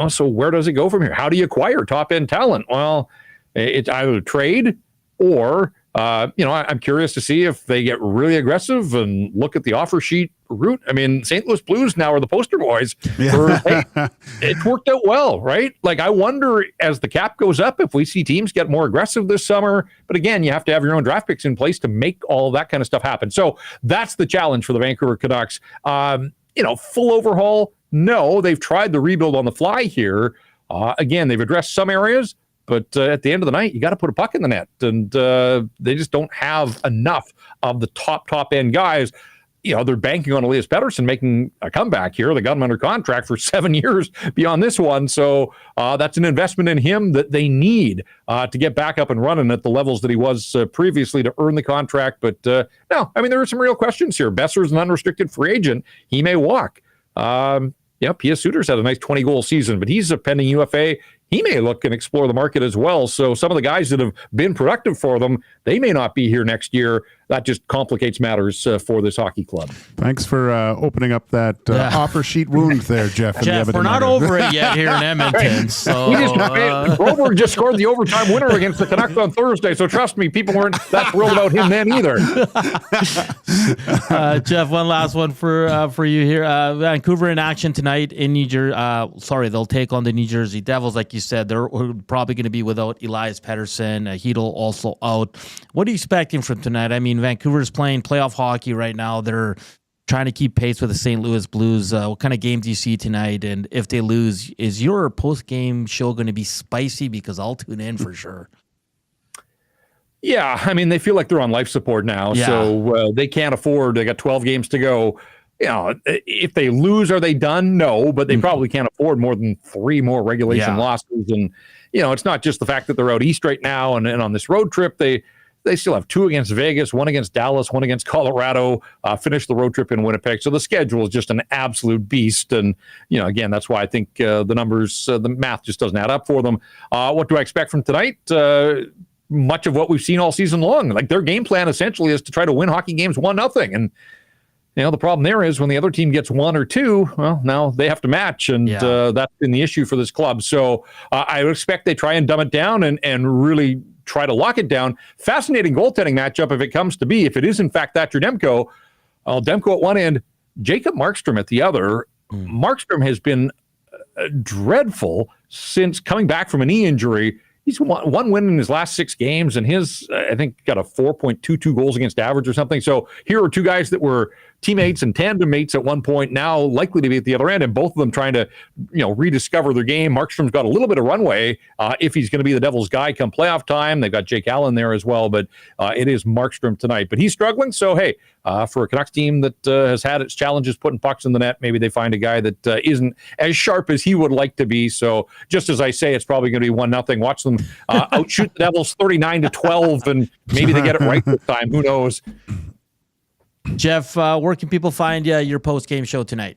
so where does it go from here? How do you acquire top end talent? Well, it's either trade or, I'm curious to see if they get really aggressive and look at the offer sheet route. I mean, St. Louis Blues now are the poster boys. It's worked out well, right? I wonder as the cap goes up if we see teams get more aggressive this summer. But again, you have to have your own draft picks in place to make all of that kind of stuff happen. So that's the challenge for the Vancouver Canucks. Full overhaul? No, they've tried the rebuild on the fly here. Again, they've addressed some areas. But at the end of the night, you got to put a puck in the net. And they just don't have enough of the top end guys. They're banking on Elias Pettersson making a comeback here. They got him under contract for 7 years beyond this one. So that's an investment in him that they need to get back up and running at the levels that he was previously to earn the contract. But there are some real questions here. Besser's an unrestricted free agent. He may walk. P.S. Suter's had a nice 20-goal season, but he's a pending UFA. He may look and explore the market as well. So some of the guys that have been productive for them, they may not be here next year. that just complicates matters for this hockey club. Thanks for opening up that offer sheet wound there, Jeff. Jeff, we're not over it yet here in Edmonton. So Broberg just scored the overtime winner against the Canucks on Thursday, so trust me, people weren't that thrilled about him then either. Jeff, one last one for you here. Vancouver in action tonight in New Jersey. They'll take on the New Jersey Devils. Like you said, they're probably going to be without Elias Pettersson. Hedl also out. What are you expecting from tonight? I mean, Vancouver's playing playoff hockey right now. They're trying to keep pace with the St. Louis Blues. What kind of game do you see tonight? And if they lose, is your post-game show going to be spicy? Because I'll tune in for sure. Yeah, I mean, they feel like they're on life support now, so they can't afford. They got 12 games to go. You know, if they lose, are they done? No, but they probably can't afford more than 3 more regulation losses. And, you know, it's not just the fact that they're out east right now and on this road trip. They still have 2 against Vegas, 1 against Dallas, 1 against Colorado, finish the road trip in Winnipeg. So the schedule is just an absolute beast. And, you know, again, that's why I think the numbers, the math just doesn't add up for them. What do I expect from tonight? Much of what we've seen all season long. Like, their game plan essentially is to try to win hockey games 1-0. And, you know, the problem there is when the other team gets 1 or 2, well, now they have to match. And that's been the issue for this club. So I would expect they try and dumb it down and really try to lock it down. Fascinating goaltending matchup if it comes to be. If it is, in fact, Thatcher Demko, Demko at one end, Jacob Markstrom at the other. Markstrom has been dreadful since coming back from a knee injury. He's one win in his last 6 games, and his, I think, got a 4.22 goals against average or something. So here are 2 guys that were teammates and tandem mates at one point, now likely to be at the other end, and both of them trying to, you know, rediscover their game. Markstrom's got a little bit of runway if he's going to be the Devils' guy come playoff time. They've got Jake Allen there as well, but it is Markstrom tonight. But he's struggling, so hey, for a Canucks team that has had its challenges putting pucks in the net, maybe they find a guy that isn't as sharp as he would like to be. So just as I say, it's probably going to be 1-0. Watch them outshoot the Devils 39-12, and maybe they get it right this time. Who knows? Jeff, where can people find your post-game show tonight?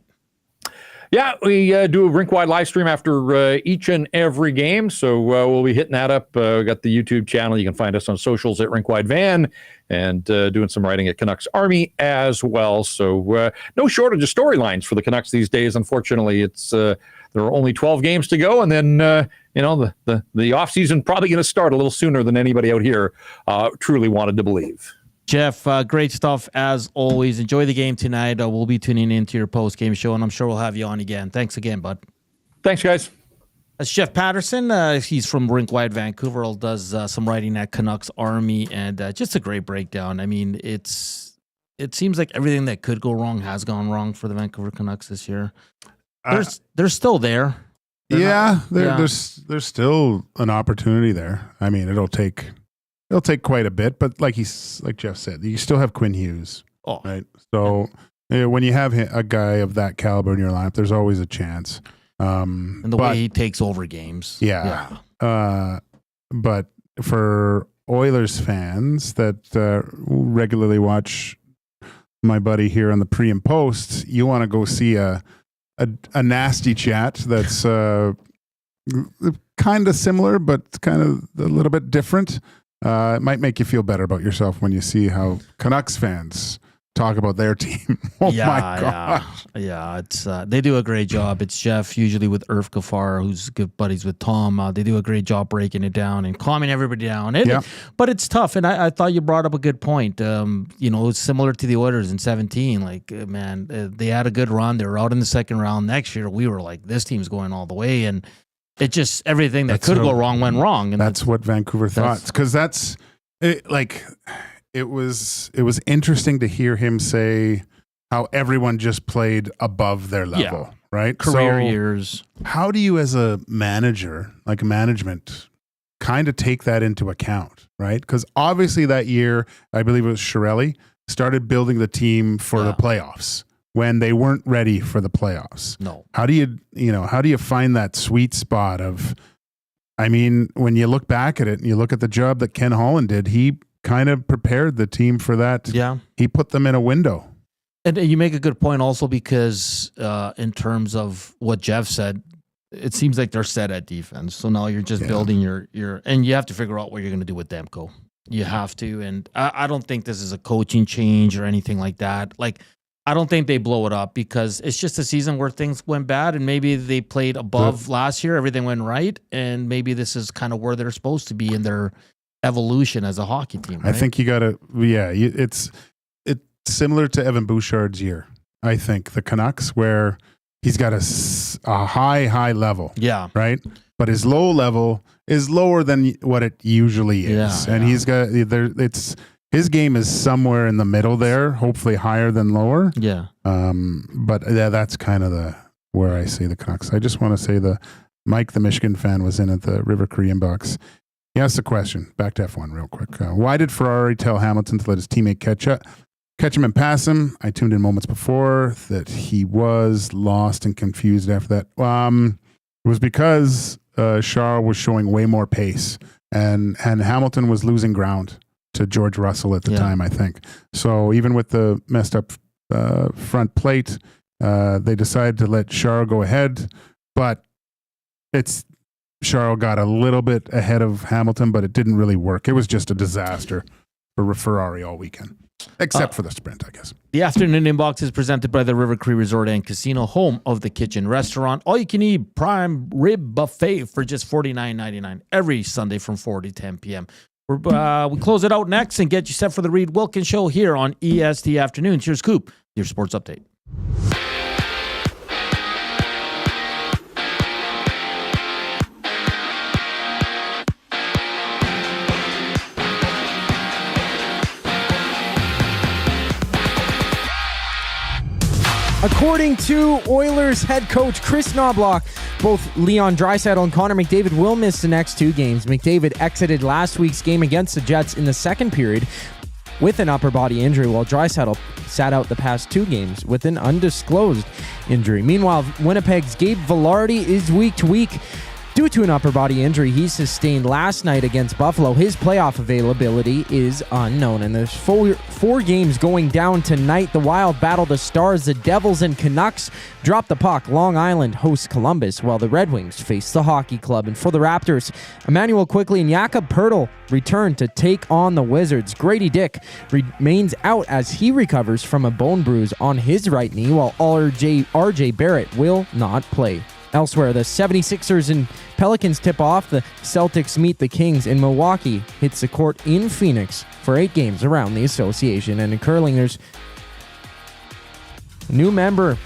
Yeah, we do a Rink Wide live stream after each and every game, so we'll be hitting that up. We got the YouTube channel. You can find us on socials at Rink Wide Van, and doing some writing at Canucks Army as well. So no shortage of storylines for the Canucks these days. Unfortunately, it's there are only 12 games to go, and then you know, the offseason probably going to start a little sooner than anybody out here truly wanted to believe. Jeff, great stuff as always. Enjoy the game tonight. We'll be tuning into your post-game show, and I'm sure we'll have you on again. Thanks again, bud. Thanks, guys. That's Jeff Paterson. He's from Rink Wide Vancouver. He does some writing at Canucks Army, and just a great breakdown. I mean, it seems like everything that could go wrong has gone wrong for the Vancouver Canucks this year. They're still there. There's still an opportunity there. I mean, it'll take quite a bit, but like Jeff said, you still have Quinn Hughes, right? So when you have a guy of that caliber in your lineup, there's always a chance. And the way he takes over games. But for Oilers fans that regularly watch my buddy here on the pre and post, you want to go see a nasty chat that's kind of similar, but kind of a little bit different. It might make you feel better about yourself when you see how Canucks fans talk about their team. My gosh. Yeah. It's they do a great job. It's Jeff, usually with Irf Gafar, who's good buddies with Tom. They do a great job breaking it down and calming everybody down. But it's tough, and I thought you brought up a good point. You know, it's similar to the Oilers in 2017. Like, man, they had a good run. They were out in the second round. Next year, we were like, this team's going all the way, and it just everything that could go wrong went wrong. And that's what Vancouver thought, because it was interesting to hear him say how everyone just played above their level, right? Career years. How do you, as a manager, like management, kind of take that into account, right? Because obviously that year, I believe it was Chiarelli, started building the team for the playoffs when they weren't ready for the playoffs. No. How do you find that sweet spot of, I mean, when you look back at it and you look at the job that Ken Holland did, he kind of prepared the team for that. Yeah. He put them in a window. And you make a good point also, because in terms of what Jeff said, it seems like they're set at defense. So now you're just building your and you have to figure out what you're going to do with Demko. You have to. And I don't think this is a coaching change or anything like that. Like, I don't think they blow it up because it's just a season where things went bad and maybe they played above last year. Everything went right. And maybe this is kind of where they're supposed to be in their evolution as a hockey team. Right? I think you got to, it's similar to Evan Bouchard's year. I think the Canucks, where he's got a high level. Yeah. Right. But his low level is lower than what it usually is. And he's got his game is somewhere in the middle there, hopefully higher than lower. Yeah. But that's kind of where I see the Canucks. I just want to say Mike, the Michigan fan, was in at the River Cree inbox. He asked a question. Back to F1 real quick. Why did Ferrari tell Hamilton to let his teammate catch him and pass him? I tuned in moments before that he was lost and confused after that. It was because Charles was showing way more pace and Hamilton was losing ground to George Russell at the time, I think. So even with the messed up front plate, they decided to let Charles go ahead, but Charles got a little bit ahead of Hamilton, but it didn't really work. It was just a disaster for Ferrari all weekend. Except for the sprint, I guess. The afternoon inbox is presented by the River Cree Resort and Casino, home of the Kitchen Restaurant. All you can eat prime rib buffet for just $49.99 every Sunday from 4 to 10 p.m. We close it out next and get you set for the Reed Wilkins Show here on EST Afternoons. Here's Coop, your sports update. According to Oilers head coach Chris Knobloch, both Leon Draisaitl and Connor McDavid will miss the next two games. McDavid exited last week's game against the Jets in the second period with an upper body injury, while Draisaitl sat out the past two games with an undisclosed injury. Meanwhile, Winnipeg's Gabe Vilardi is week to week due to an upper body injury he sustained last night against Buffalo. His playoff availability is unknown, and there's four games going down tonight. The Wild battle the Stars, the Devils and Canucks drop the puck. Long Island hosts Columbus, while the Red Wings face the Hockey Club. And for the Raptors, Emmanuel Quickly and Jakob Poeltl return to take on the Wizards. Grady Dick remains out as he recovers from a bone bruise on his right knee, while RJ Barrett will not play. Elsewhere, the 76ers and Pelicans tip off. The Celtics meet the Kings, and Milwaukee hits the court in Phoenix for 8 games around the association. And in curling, there's a new member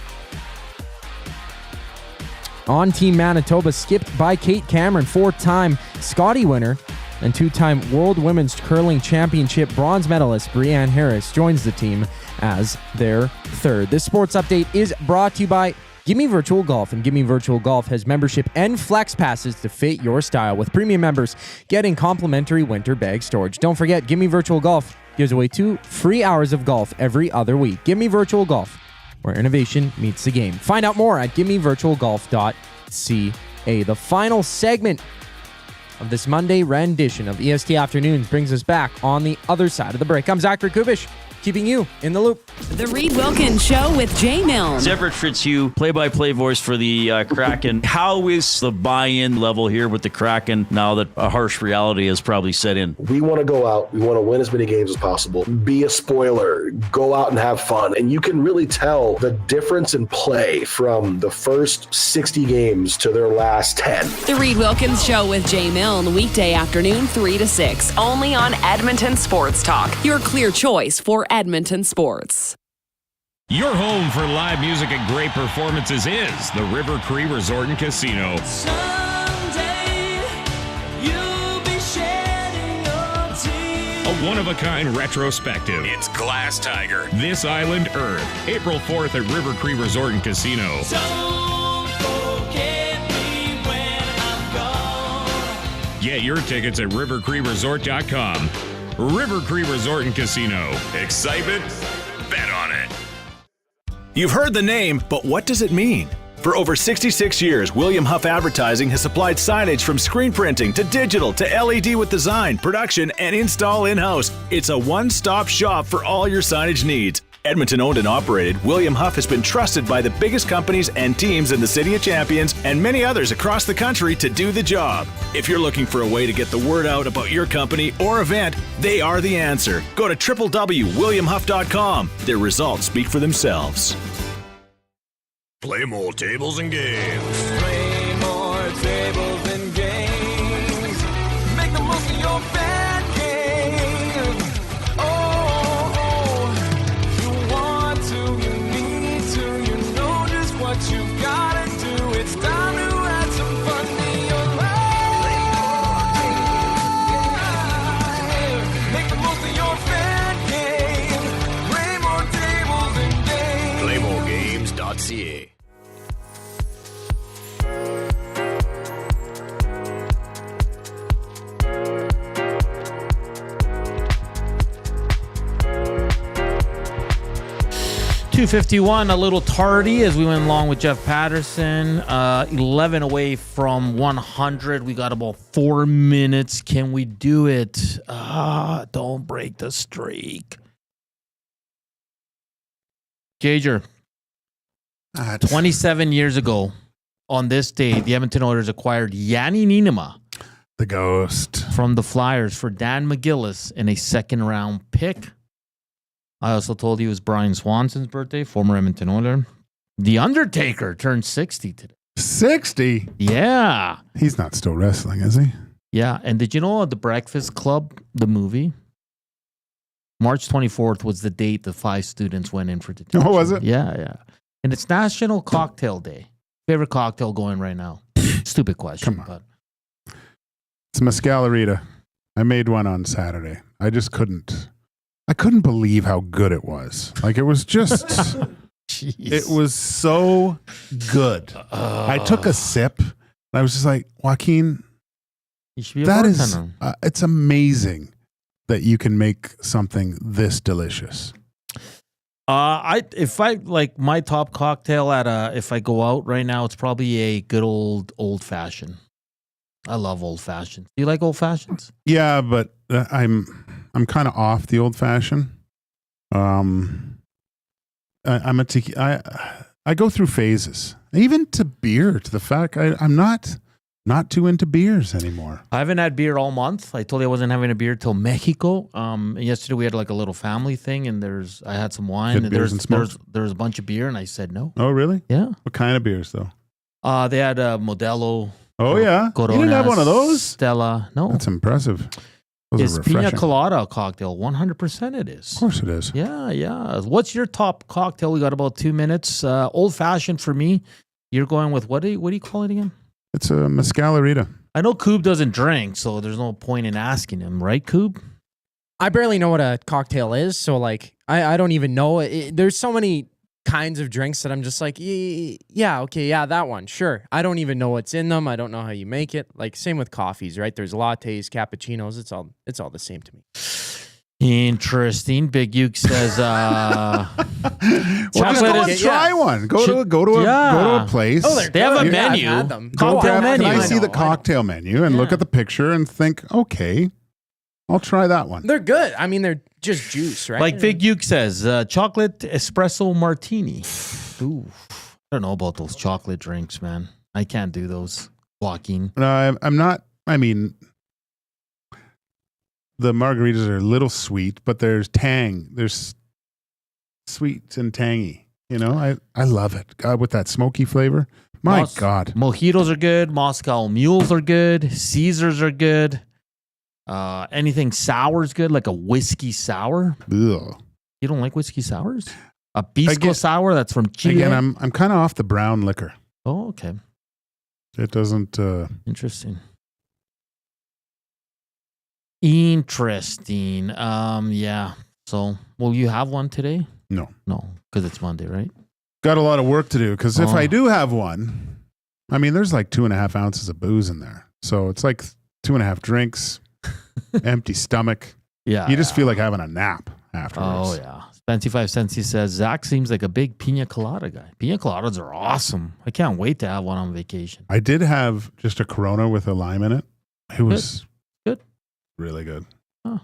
on Team Manitoba, skipped by Kate Cameron, 4-time Scotty winner and 2-time World Women's Curling Championship bronze medalist Brianne Harris joins the team as their third. This sports update is brought to you by Gimme Virtual Golf, and Gimme Virtual Golf has membership and flex passes to fit your style, with premium members getting complimentary winter bag storage. Don't forget, Gimme Virtual Golf gives away 2 free hours of golf every other week. Gimme Virtual Golf, where innovation meets the game. Find out more at gimmevirtualgolf.ca. The final segment of this Monday rendition of EST Afternoons brings us back on the other side of the break. I'm Zachary Kubish, keeping you in the loop. The Reed Wilkins Show with Jay Milne. Everett Fitzhugh, play-by-play voice for the Kraken. How is the buy-in level here with the Kraken now that a harsh reality has probably set in? We want to go out. We want to win as many games as possible. Be a spoiler. Go out and have fun. And you can really tell the difference in play from the first 60 games to their last 10. The Reed Wilkins Show with Jay Milne, weekday afternoon 3 to 6, only on Edmonton Sports Talk, your clear choice for Edmonton sports. Your home for live music and great performances is the River Cree Resort and Casino. Someday you'll be shedding your tears. A one-of-a-kind retrospective. It's Glass Tiger, This Island Earth, April 4th at River Cree Resort and Casino. Don't forget me when I'm gone. Get your tickets at rivercreeresort.com. River Cree Resort and Casino. Excitement? Bet on it. You've heard the name, but what does it mean? For over 66 years, William Huff Advertising has supplied signage from screen printing to digital to LED with design, production, and install in-house. It's a one-stop shop for all your signage needs. Edmonton owned and operated, William Huff has been trusted by the biggest companies and teams in the City of Champions and many others across the country to do the job. If you're looking for a way to get the word out about your company or event, they are the answer. Go to www.williamhuff.com. Their results speak for themselves. Play more tables and games. Play more tables and games. Make the most of your bad game. Oh, you want to, you need to, you know just what you've got to do. It's time to add some fun to your life. Make the most of your bad game. Play more tables and games. Playmoregames.ca. .251, a little tardy as we went along with Jeff Paterson. 11 away from 100. We got about 4 minutes. Can we do it? Don't break the streak. Gager, 27 years ago on this day, the Edmonton Oilers acquired Yanni Niinimaa, the ghost, from the Flyers for Dan McGillis in a second-round pick. I also told you it was Brian Swanson's birthday, former Edmonton Oiler. The Undertaker turned 60 today. 60? Yeah. He's not still wrestling, is he? Yeah. And did you know The Breakfast Club, the movie? March 24th was the date the 5 students went in for detention. Oh, was it? Yeah, yeah. And it's National Cocktail Day. Favorite cocktail going right now? Stupid question. Come on. But It's Mescalarita. I made one on Saturday. I just couldn't. I couldn't believe how good it was. Like, it was just, it was so good. I took a sip and I was just like, Joaquin, you should be a that bartender. is, it's amazing that you can make something this delicious. If I like my top cocktail if I go out right now, it's probably a good old fashioned. I love old fashions. Do you like old fashions? Yeah, but I'm kind of off the old fashioned. I go through phases, even to beer. To the fact I'm not too into beers anymore. I haven't had beer all month. I told you I wasn't having a beer till Mexico. Yesterday we had like a little family thing, and I had some wine, Good and beers and smokes? there's a bunch of beer, and I said no. Oh, really? Yeah. What kind of beers though? They had Modelo. Oh yeah, Corona, you didn't have one of those? Stella. No, that's impressive. Those it's are pina refreshing. colada cocktail. 100% it is. Of course it is. Yeah, yeah. What's your top cocktail? We got about 2 minutes. Old fashioned for me. You're going with what do you call it again? It's a Mescalarita. I know Coob doesn't drink, so there's no point in asking him, right, Coob? I barely know what a cocktail is, so like I don't even know. There's so many kinds of drinks that I'm just like, yeah, okay, yeah, that one, sure. I don't even know what's in them. I don't know how you make it. Like same with coffees, right? There's lattes, cappuccinos. It's all the same to me. Interesting. Big Uke says, well, just go and try one. Go to a place. Oh, they have a menu. I've had them. Cocktail menu. Can I see the cocktail menu and look at the picture and think, okay, I'll try that one. They're good. I mean, they're just juice, right? Like Big Uke says, chocolate espresso martini. Ooh, I don't know about those chocolate drinks, man. I can't do those. Joaquin. No, I'm not. I mean, the margaritas are a little sweet, but there's tang. There's sweet and tangy. You know, I love it. God, with that smoky flavor. My God. Mojitos are good. Moscow mules are good. Caesars are good. Anything sour is good, like a whiskey sour. Ugh. You don't like whiskey sours? A pisco sour that's from Chile. Again, I'm kind of off the brown liquor. Oh, okay. It doesn't. Interesting. Interesting. Yeah. So, will you have one today? No. No, because it's Monday, right? Got a lot of work to do. Because if I do have one, I mean, there's like 2.5 ounces of booze in there, so it's like 2.5 drinks, empty stomach. Yeah. You just feel like having a nap afterwards. Oh yeah. Spency 5 cents. He says Zach seems like a big pina colada guy. Pina coladas are awesome. I can't wait to have one on vacation. I did have just a Corona with a lime in it. It was good. Really good. Oh.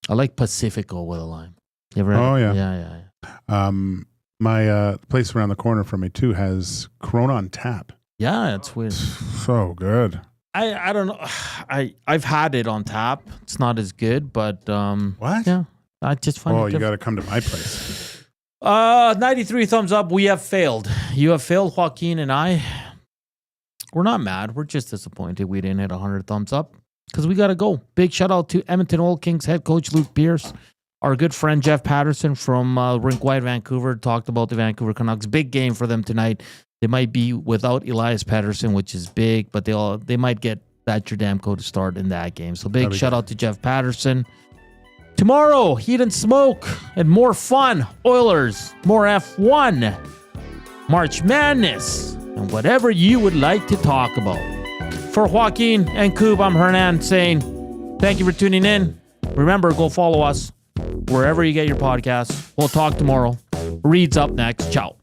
I like Pacifico with a lime. You ever had Oh it? yeah. Yeah. My place around the corner from me too has Corona on tap. Yeah, it's weird. So good. I don't know. I've had it on tap. It's not as good, but what? Yeah, I just find. Oh, it you got to come to my place. 93 thumbs up. We have failed. You have failed, Joaquin and I. We're not mad. We're just disappointed we didn't hit 100 thumbs up because we got to go. Big shout out to Edmonton Oil Kings head coach Luke Pierce. Our good friend Jeff Paterson from Rink Wide Vancouver talked about the Vancouver Canucks. Big game for them tonight. They might be without Elias Pettersson, which is big, but they might get that Jordamko to start in that game. So big shout out to Jeff Paterson. Tomorrow, heat and smoke and more fun. Oilers, more F1, March Madness, and whatever you would like to talk about. For Joaquin and Coob, I'm Hernan saying thank you for tuning in. Remember, go follow us wherever you get your podcasts. We'll talk tomorrow. Reed's up next. Ciao.